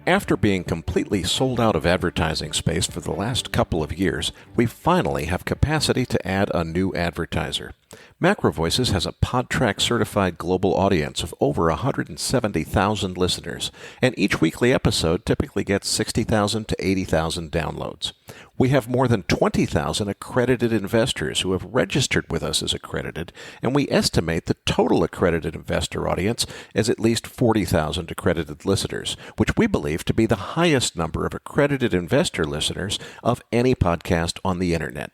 Speaker 2: After being completely sold out of advertising space for the last couple of years, we finally have capacity to add a new advertiser. MacroVoices has a PodTrack certified global audience of over 170,000 listeners, and each weekly episode typically gets 60,000 to 80,000 downloads. We have more than 20,000 accredited investors who have registered with us as accredited, and we estimate the total accredited investor audience as at least 40,000 accredited listeners, which we believe to be the highest number of accredited investor listeners of any podcast on the internet.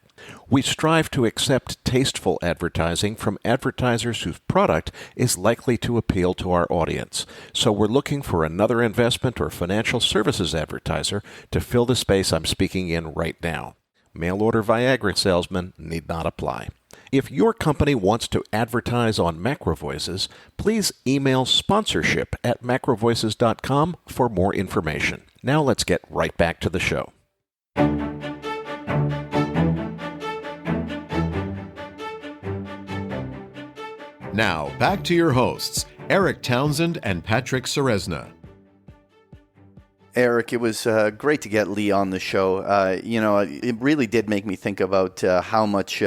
Speaker 2: We strive to accept tasteful advertising from advertisers whose product is likely to appeal to our audience. So we're looking for another investment or financial services advertiser to fill the space I'm speaking in right now. Mail-order Viagra salesmen need not apply. If your company wants to advertise on MacroVoices, please email sponsorship@macrovoices.com for more information. Now let's get right back to the show.
Speaker 1: Now, back to your hosts, Eric Townsend and Patrick Ceresna.
Speaker 3: Eric, it was great to get Leigh on the show. It really did make me think about how much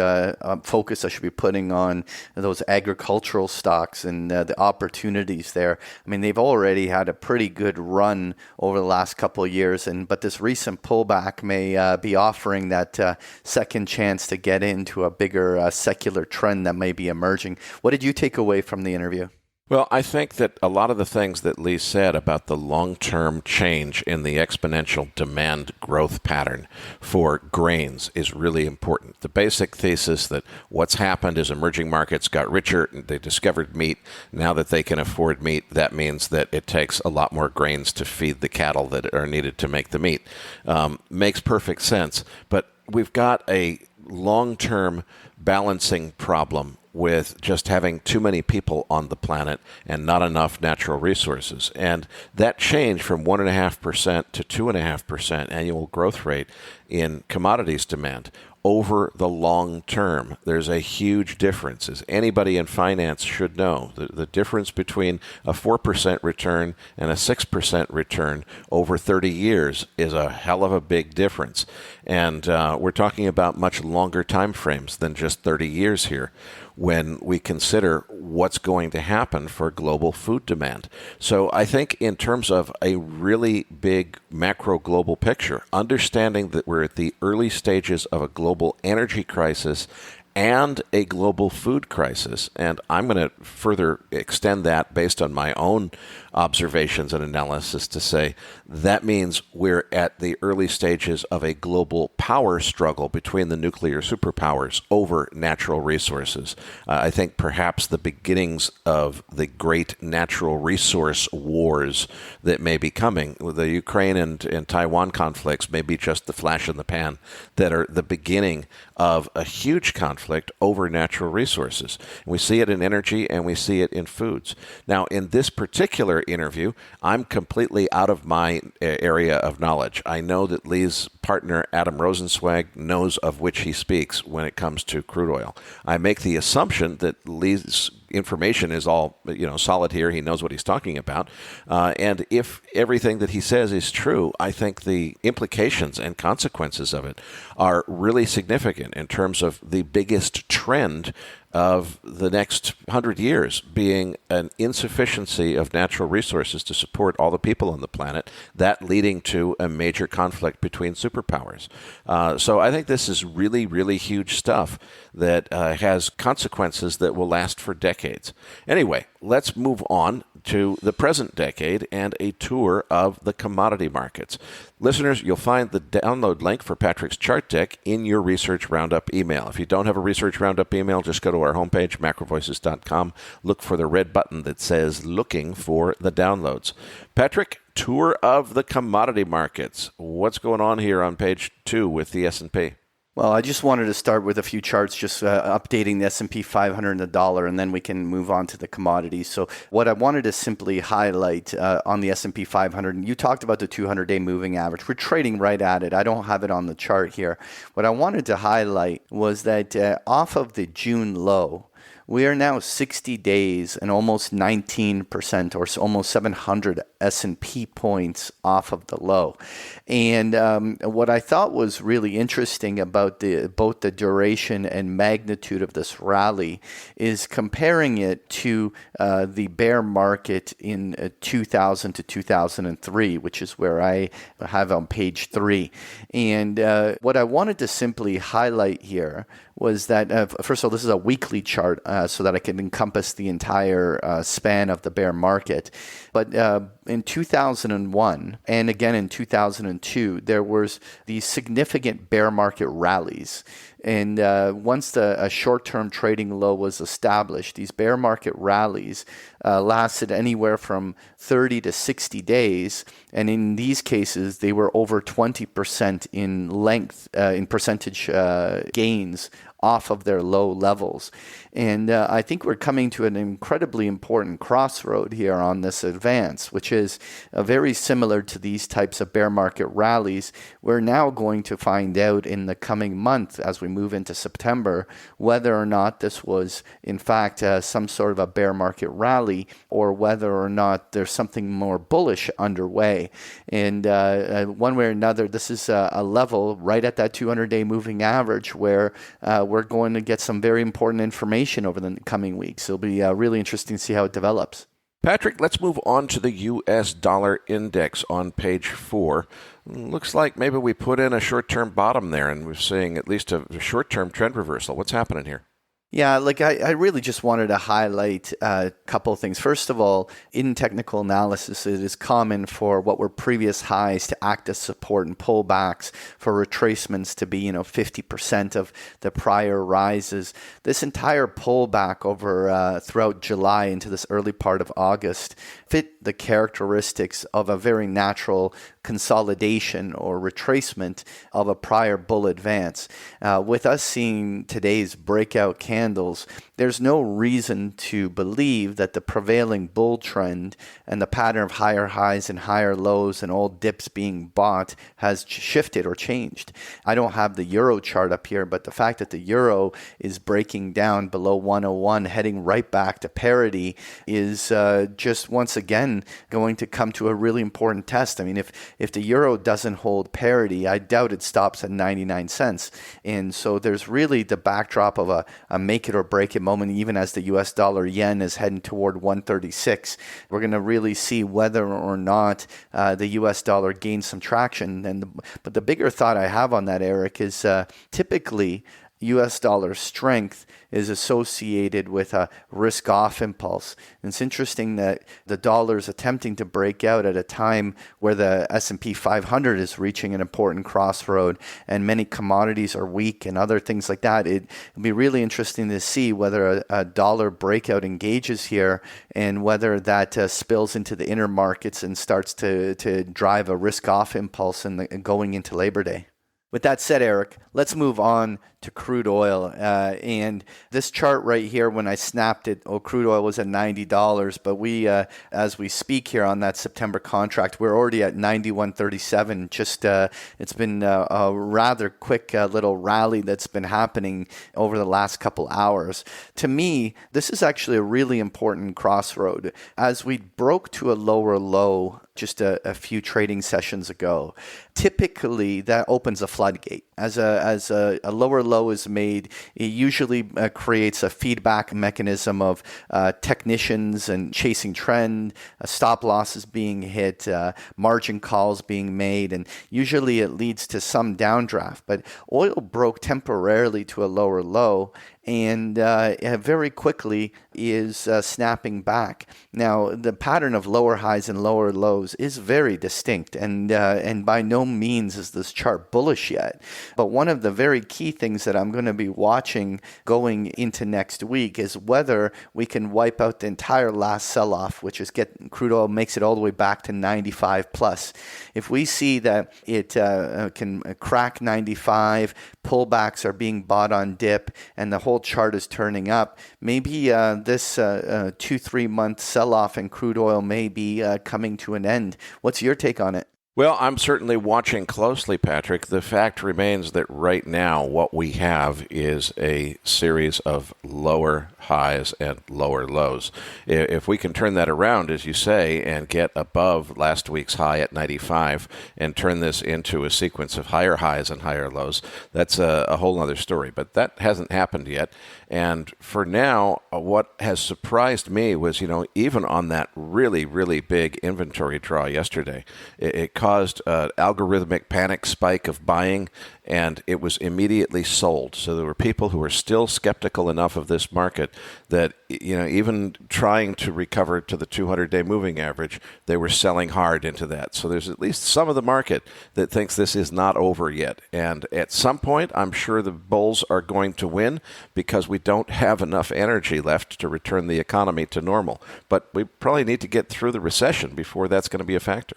Speaker 3: focus I should be putting on those agricultural stocks and the opportunities there. I mean, they've already had a pretty good run over the last couple of years, but this recent pullback may be offering that second chance to get into a bigger secular trend that may be emerging. What did you take away from the interview?
Speaker 2: Well, I think that a lot of the things that Leigh said about the long-term change in the exponential demand growth pattern for grains is really important. The basic thesis that what's happened is emerging markets got richer, they discovered meat. Now that they can afford meat, that means that it takes a lot more grains to feed the cattle that are needed to make the meat. Makes perfect sense, but we've got a long-term balancing problem with just having too many people on the planet and not enough natural resources. And that change from 1.5% to 2.5% annual growth rate in commodities demand over the long term, there's a huge difference, as anybody in finance should know. The difference between a 4% return and a 6% return over 30 years is a hell of a big difference. And we're talking about much longer time frames than just 30 years here when we consider what's going to happen for global food demand. So I think in terms of a really big macro global picture, understanding that we're at the early stages of a global energy crisis and a global food crisis. And I'm going to further extend that based on my own observations and analysis to say that means we're at the early stages of a global power struggle between the nuclear superpowers over natural resources. I think perhaps the beginnings of the great natural resource wars that may be coming, the Ukraine and Taiwan conflicts may be just the flash in the pan that are the beginning of a huge conflict over natural resources. We see it in energy and we see it in foods. Now, in this particular interview, I'm completely out of my area of knowledge. I know that Leigh's partner, Adam Rosenzweig, knows of which he speaks when it comes to crude oil. I make the assumption that Leigh's information is all solid here. He knows what he's talking about. And if everything that he says is true, I think the implications and consequences of it are really significant in terms of the biggest trend of the next 100 years being an insufficiency of natural resources to support all the people on the planet, that leading to a major conflict between superpowers. So I think this is really, really huge stuff that has consequences that will last for decades. Anyway, let's move on to the present decade and a tour of the commodity markets. Listeners, you'll find the download link for Patrick's chart deck in your Research Roundup email. If you don't have a Research Roundup email, just go to our homepage, macrovoices.com. Look for the red button that says Looking for the Downloads. Patrick, tour of the commodity markets. What's going on here on page 2 with the S&P?
Speaker 3: Well, I just wanted to start with a few charts, just updating the S&P 500 and the dollar, and then we can move on to the commodities. So what I wanted to simply highlight on the S&P 500, and you talked about the 200-day moving average. We're trading right at it. I don't have it on the chart here. What I wanted to highlight was that off of the June low, we are now 60 days and almost 19% or almost 700 S&P points off of the low. And what I thought was really interesting about both the duration and magnitude of this rally is comparing it to the bear market in 2000 to 2003, which is where I have on page 3. And what I wanted to simply highlight here was that, first of all, this is a weekly chart so that I can encompass the entire span of the bear market. But in 2001 and again in 2002, there was these significant bear market rallies. And once a short-term trading low was established, these bear market rallies lasted anywhere from 30 to 60 days. And in these cases, they were over 20% in length, in percentage gains off of their low levels. And I think we're coming to an incredibly important crossroad here on this advance, which is very similar to these types of bear market rallies. We're now going to find out in the coming month as we move into September whether or not this was in fact some sort of a bear market rally or whether or not there's something more bullish underway. And one way or another, this is a level right at that 200-day moving average where we're going to get some very important information over the coming weeks. It'll be really interesting to see how it develops.
Speaker 2: Patrick, let's move on to the U.S. dollar index on page 4. Looks like maybe we put in a short-term bottom there, and we're seeing at least a short-term trend reversal. What's happening here?
Speaker 3: Yeah, I really just wanted to highlight a couple of things. First of all, in technical analysis, it is common for what were previous highs to act as support and pullbacks, for retracements to be 50% of the prior rises. This entire pullback over throughout July into this early part of August fit the characteristics of a very natural consolidation or retracement of a prior bull advance. With us seeing today's breakout candles, there's no reason to believe that the prevailing bull trend and the pattern of higher highs and higher lows and all dips being bought has shifted or changed. I don't have the euro chart up here, but the fact that the euro is breaking down below 101, heading right back to parity, is just once again going to come to a really important test. I mean, if the euro doesn't hold parity, I doubt it stops at 99 cents. And so there's really the backdrop of a make it or break it moment, even as the US dollar yen is heading toward 136. We're going to really see whether or not the US dollar gains some traction. But the bigger thought I have on that, Eric, is typically U.S. dollar strength is associated with a risk-off impulse. And it's interesting that the dollar is attempting to break out at a time where the S&P 500 is reaching an important crossroad and many commodities are weak and other things like that. It'll be really interesting to see whether a dollar breakout engages here and whether that spills into the inner markets and starts to drive a risk-off impulse going into Labor Day. With that said, Eric, let's move on to crude oil. And this chart right here, when I snapped it, crude oil was at $90. But we, as we speak here on that September contract, we're already at $91.37. Just it's been a rather quick little rally that's been happening over the last couple hours. To me, this is actually a really important crossroad. As we broke to a lower low just a few trading sessions ago, typically that opens a floodgate. As a lower low is made, it usually creates a feedback mechanism of technicians and chasing trend, stop losses being hit, margin calls being made, and usually it leads to some downdraft. But oil broke temporarily to a lower low and very quickly is snapping back. Now, the pattern of lower highs and lower lows is very distinct, and by no means is this chart bullish yet. But one of the very key things that I'm going to be watching going into next week is whether we can wipe out the entire last sell-off, which is crude oil makes it all the way back to 95 plus. If we see that it can crack 95, pullbacks are being bought on dip, and the whole chart is turning up, maybe this 2-3 month sell-off in crude oil may be coming to an end. What's your take on it?
Speaker 2: Well, I'm certainly watching closely, Patrick. The fact remains that right now what we have is a series of lower highs and lower lows. If we can turn that around, as you say, and get above last week's high at 95 and turn this into a sequence of higher highs and higher lows, that's a whole other story. But that hasn't happened yet. And for now, what has surprised me was, even on that really, really big inventory draw yesterday, it caused an algorithmic panic spike of buying, and it was immediately sold. So there were people who were still skeptical enough of this market that, even trying to recover to the 200-day moving average, they were selling hard into that. So there's at least some of the market that thinks this is not over yet. And at some point, I'm sure the bulls are going to win because we don't have enough energy left to return the economy to normal. But we probably need to get through the recession before that's going to be a factor.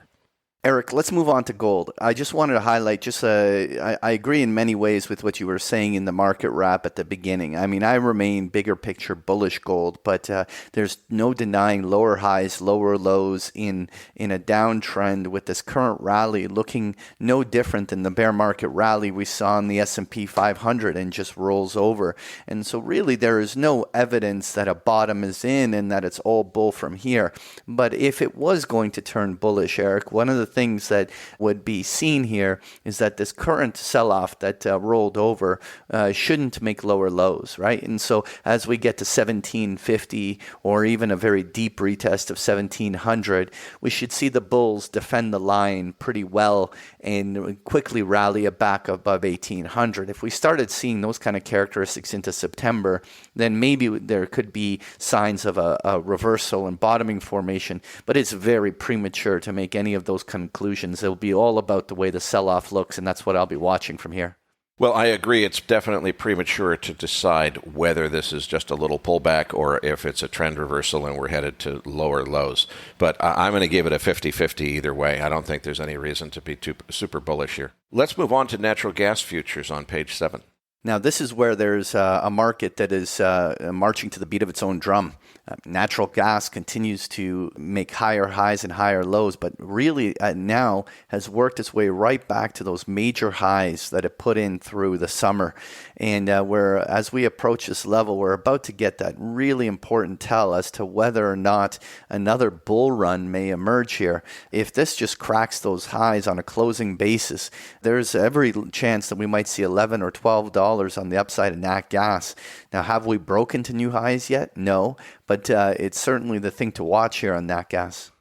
Speaker 3: Eric, let's move on to gold. I just wanted to highlight, I agree in many ways with what you were saying in the market wrap at the beginning. I mean, I remain bigger picture bullish gold, but there's no denying lower highs, lower lows in a downtrend with this current rally looking no different than the bear market rally we saw in the S&P 500 and just rolls over. And so really there is no evidence that a bottom is in and that it's all bull from here. But if it was going to turn bullish, Eric, one of the things that would be seen here is that this current sell-off that rolled over shouldn't make lower lows, right? And so as we get to 1750 or even a very deep retest of 1700, we should see the bulls defend the line pretty well and quickly rally it back above 1800. If we started seeing those kind of characteristics into September, then maybe there could be signs of a reversal and bottoming formation, but it's very premature to make any of those conclusions. It'll be all about the way the sell-off looks, and that's what I'll be watching from here.
Speaker 2: Well, I agree. It's definitely premature to decide whether this is just a little pullback or if it's a trend reversal and we're headed to lower lows. But I'm going to give it a 50-50 either way. I don't think there's any reason to be super bullish here. Let's move on to natural gas futures on page 7.
Speaker 3: Now, this is where there's a market that is marching to the beat of its own drum. Natural gas continues to make higher highs and higher lows, but really now has worked its way right back to those major highs that it put in through the summer. And as we approach this level, we're about to get that really important tell as to whether or not another bull run may emerge here. If this just cracks those highs on a closing basis, there's every chance that we might see $11 or $12 on the upside of nat gas. Now, have we broken to new highs yet? No, but it's certainly the thing to watch here on nat gas.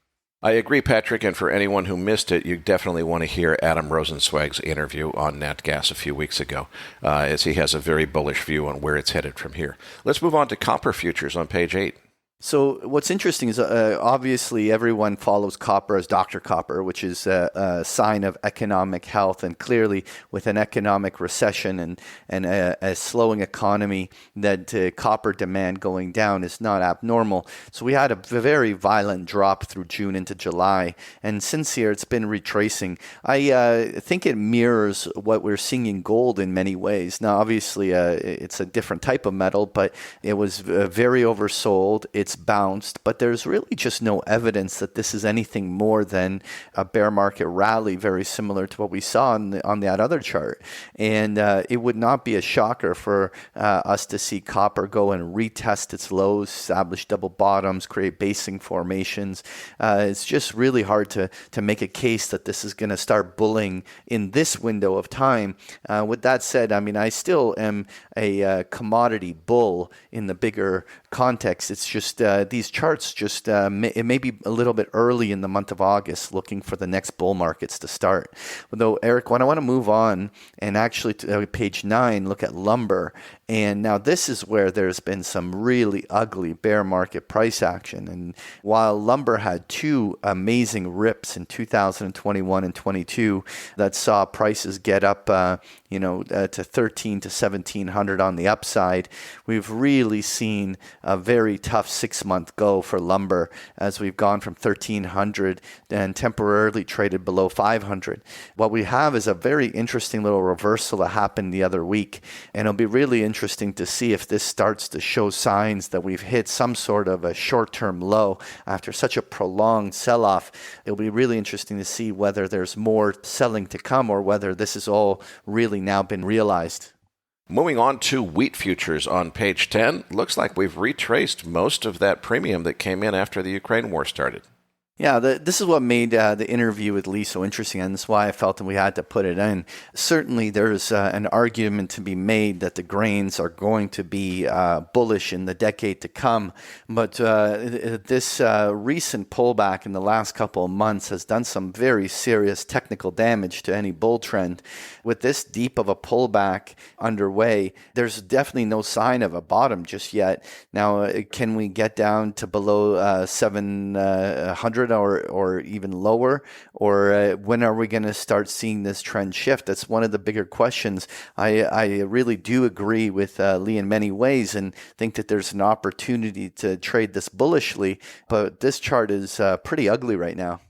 Speaker 2: I agree, Patrick, and for anyone who missed it, you definitely want to hear Adam Rosenzweig's interview on Nat Gas a few weeks ago, as he has a very bullish view on where it's headed from here. Let's move on to copper futures on page 8.
Speaker 3: So what's interesting is obviously everyone follows copper as Dr. Copper, which is a sign of economic health. And clearly with an economic recession and a slowing economy, that copper demand going down is not abnormal. So we had a very violent drop through June into July. And since here, it's been retracing. I think it mirrors what we're seeing in gold in many ways. Now, obviously, it's a different type of metal, but it was very oversold. It's bounced, but there's really just no evidence that this is anything more than a bear market rally, very similar to what we saw on that other chart. And it would not be a shocker for us to see copper go and retest its lows, establish double bottoms, create basing formations. It's just really hard to make a case that this is going to start bulling in this window of time. With that said, I mean, I still am a commodity bull in the bigger context. It's just these charts just it may be a little bit early in the month of August looking for the next bull markets to start. Though, Eric, when I want to move on and actually to page 9, look at lumber. And now this is where there's been some really ugly bear market price action. And while lumber had two amazing rips in 2021 and 22 that saw prices get up to 13 to 1700 on the upside, we've really seen a very tough 6-month go for lumber as we've gone from 1300 and temporarily traded below 500. What we have is a very interesting little reversal that happened the other week, and it'll be really interesting to see if this starts to show signs that we've hit some sort of a short-term low after such a prolonged sell-off. It'll be really interesting to see whether there's more selling to come or whether this has all really now been realized.
Speaker 2: Moving on to wheat futures on page 10, looks like we've retraced most of that premium that came in after the Ukraine war started.
Speaker 3: Yeah, this is what made the interview with Leigh so interesting, and that's why I felt that we had to put it in. Certainly, there's an argument to be made that the grains are going to be bullish in the decade to come, but this recent pullback in the last couple of months has done some very serious technical damage to any bull trend. With this deep of a pullback underway, there's definitely no sign of a bottom just yet. Now, can we get down to below 700? Or even lower, or when are we going to start seeing this trend shift? That's one of the bigger questions. I really do agree with Leigh in many ways and think that there's an opportunity to trade this bullishly, but this chart is pretty ugly right now.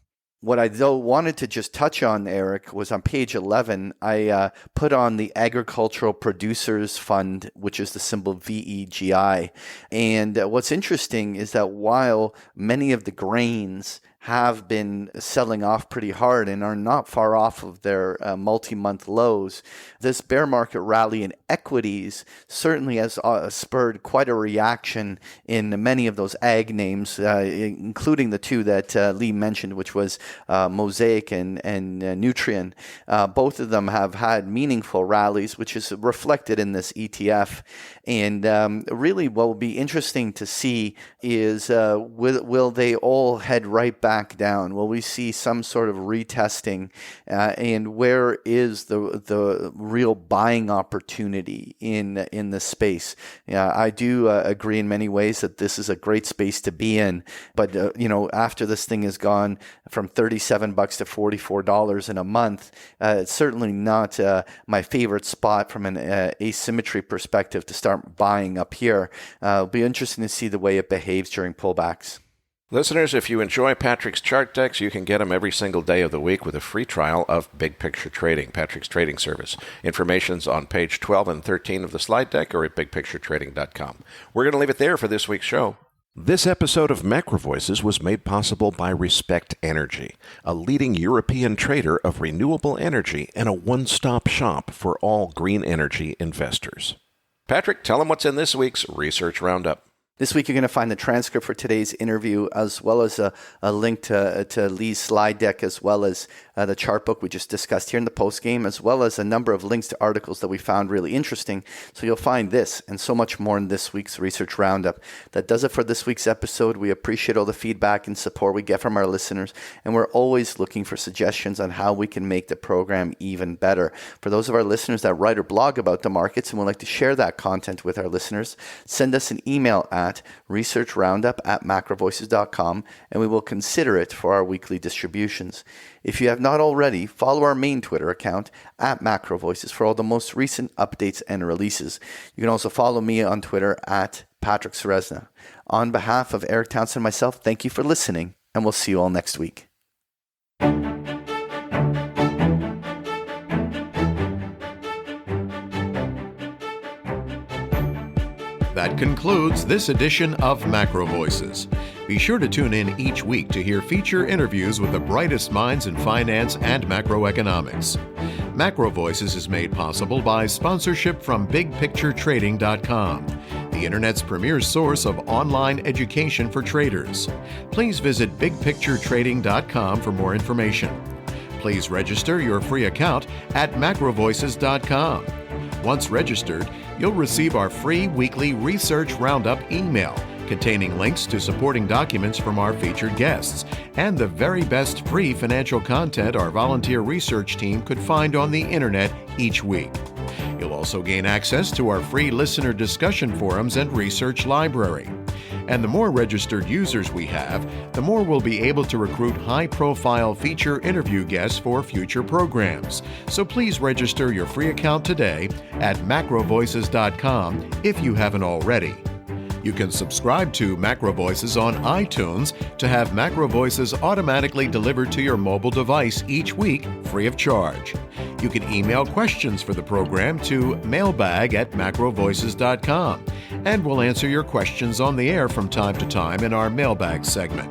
Speaker 3: What I, though, wanted to just touch on, Eric, was on page 11, I put on the Agricultural Producers Fund, which is the symbol VEGI. And what's interesting is that while many of the grains have been selling off pretty hard and are not far off of their multi-month lows, this bear market rally in equities certainly has spurred quite a reaction in many of those ag names, including the two that Leigh mentioned, which was Mosaic and Nutrien. Both of them have had meaningful rallies, which is reflected in this ETF. And really what will be interesting to see is will they all head right back down? Will we see some sort of retesting? And where is the real buying opportunity in this space? I do agree in many ways that this is a great space to be in. But after this thing has gone from $37 to $44 in a month, it's certainly not my favorite spot from an asymmetry perspective to start buying up here. It'll be interesting to see the way it behaves during pullbacks.
Speaker 2: Listeners, if you enjoy Patrick's chart decks, you can get them every single day of the week with a free trial of Big Picture Trading, Patrick's trading service. Information's on page 12 and 13 of the slide deck or at bigpicturetrading.com. We're going to leave it there for this week's show. This episode of MacroVoices was made possible by Respect Energy, a leading European trader of renewable energy and a one-stop shop for all green energy investors. Patrick, tell them what's in this week's Research Roundup.
Speaker 3: This week, you're going to find the transcript for today's interview, as well as a link to Leigh's slide deck, as well as the chart book we just discussed here in the post game, as well as a number of links to articles that we found really interesting. So you'll find this and so much more in this week's Research Roundup. That does it for this week's episode. We appreciate all the feedback and support we get from our listeners, and we're always looking for suggestions on how we can make the program even better. For those of our listeners that write or blog about the markets and would like to share that content with our listeners, send us an email at researchroundup@macrovoices.com, and we will consider it for our weekly distributions. If you have not already, follow our main Twitter account at MacroVoices for all the most recent updates and releases. You can also follow me on Twitter at Patrick Ceresna. On behalf of Eric Townsend and myself, thank you for listening, and we'll see you all next week.
Speaker 1: That concludes this edition of MacroVoices. Be sure to tune in each week to hear feature interviews with the brightest minds in finance and macroeconomics. MacroVoices is made possible by sponsorship from BigPictureTrading.com, the Internet's premier source of online education for traders. Please visit BigPictureTrading.com for more information. Please register your free account at MacroVoices.com. Once registered, you'll receive our free weekly Research Roundup email containing links to supporting documents from our featured guests and the very best free financial content our volunteer research team could find on the internet each week. You'll also gain access to our free listener discussion forums and research library. And the more registered users we have, the more we'll be able to recruit high-profile feature interview guests for future programs. So please register your free account today at macrovoices.com if you haven't already. You can subscribe to MacroVoices on iTunes to have MacroVoices automatically delivered to your mobile device each week free of charge. You can email questions for the program to mailbag@macrovoices.com, and we'll answer your questions on the air from time to time in our mailbag segment.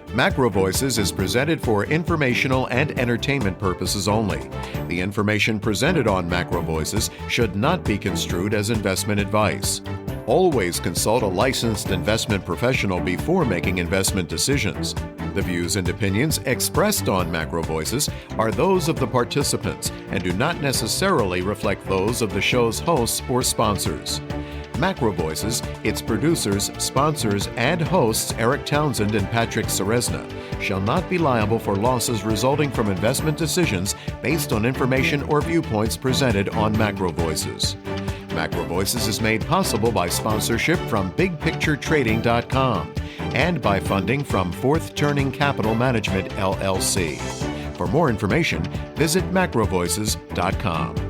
Speaker 1: MacroVoices is presented for informational and entertainment purposes only. The information presented on MacroVoices should not be construed as investment advice. Always consult a licensed investment professional before making investment decisions. The views and opinions expressed on MacroVoices are those of the participants and do not necessarily reflect those of the show's hosts or sponsors. MacroVoices, its producers, sponsors, and hosts Eric Townsend and Patrick Ceresna shall not be liable for losses resulting from investment decisions based on information or viewpoints presented on MacroVoices. MacroVoices is made possible by sponsorship from BigPictureTrading.com and by funding from Fourth Turning Capital Management, LLC. For more information, visit MacroVoices.com.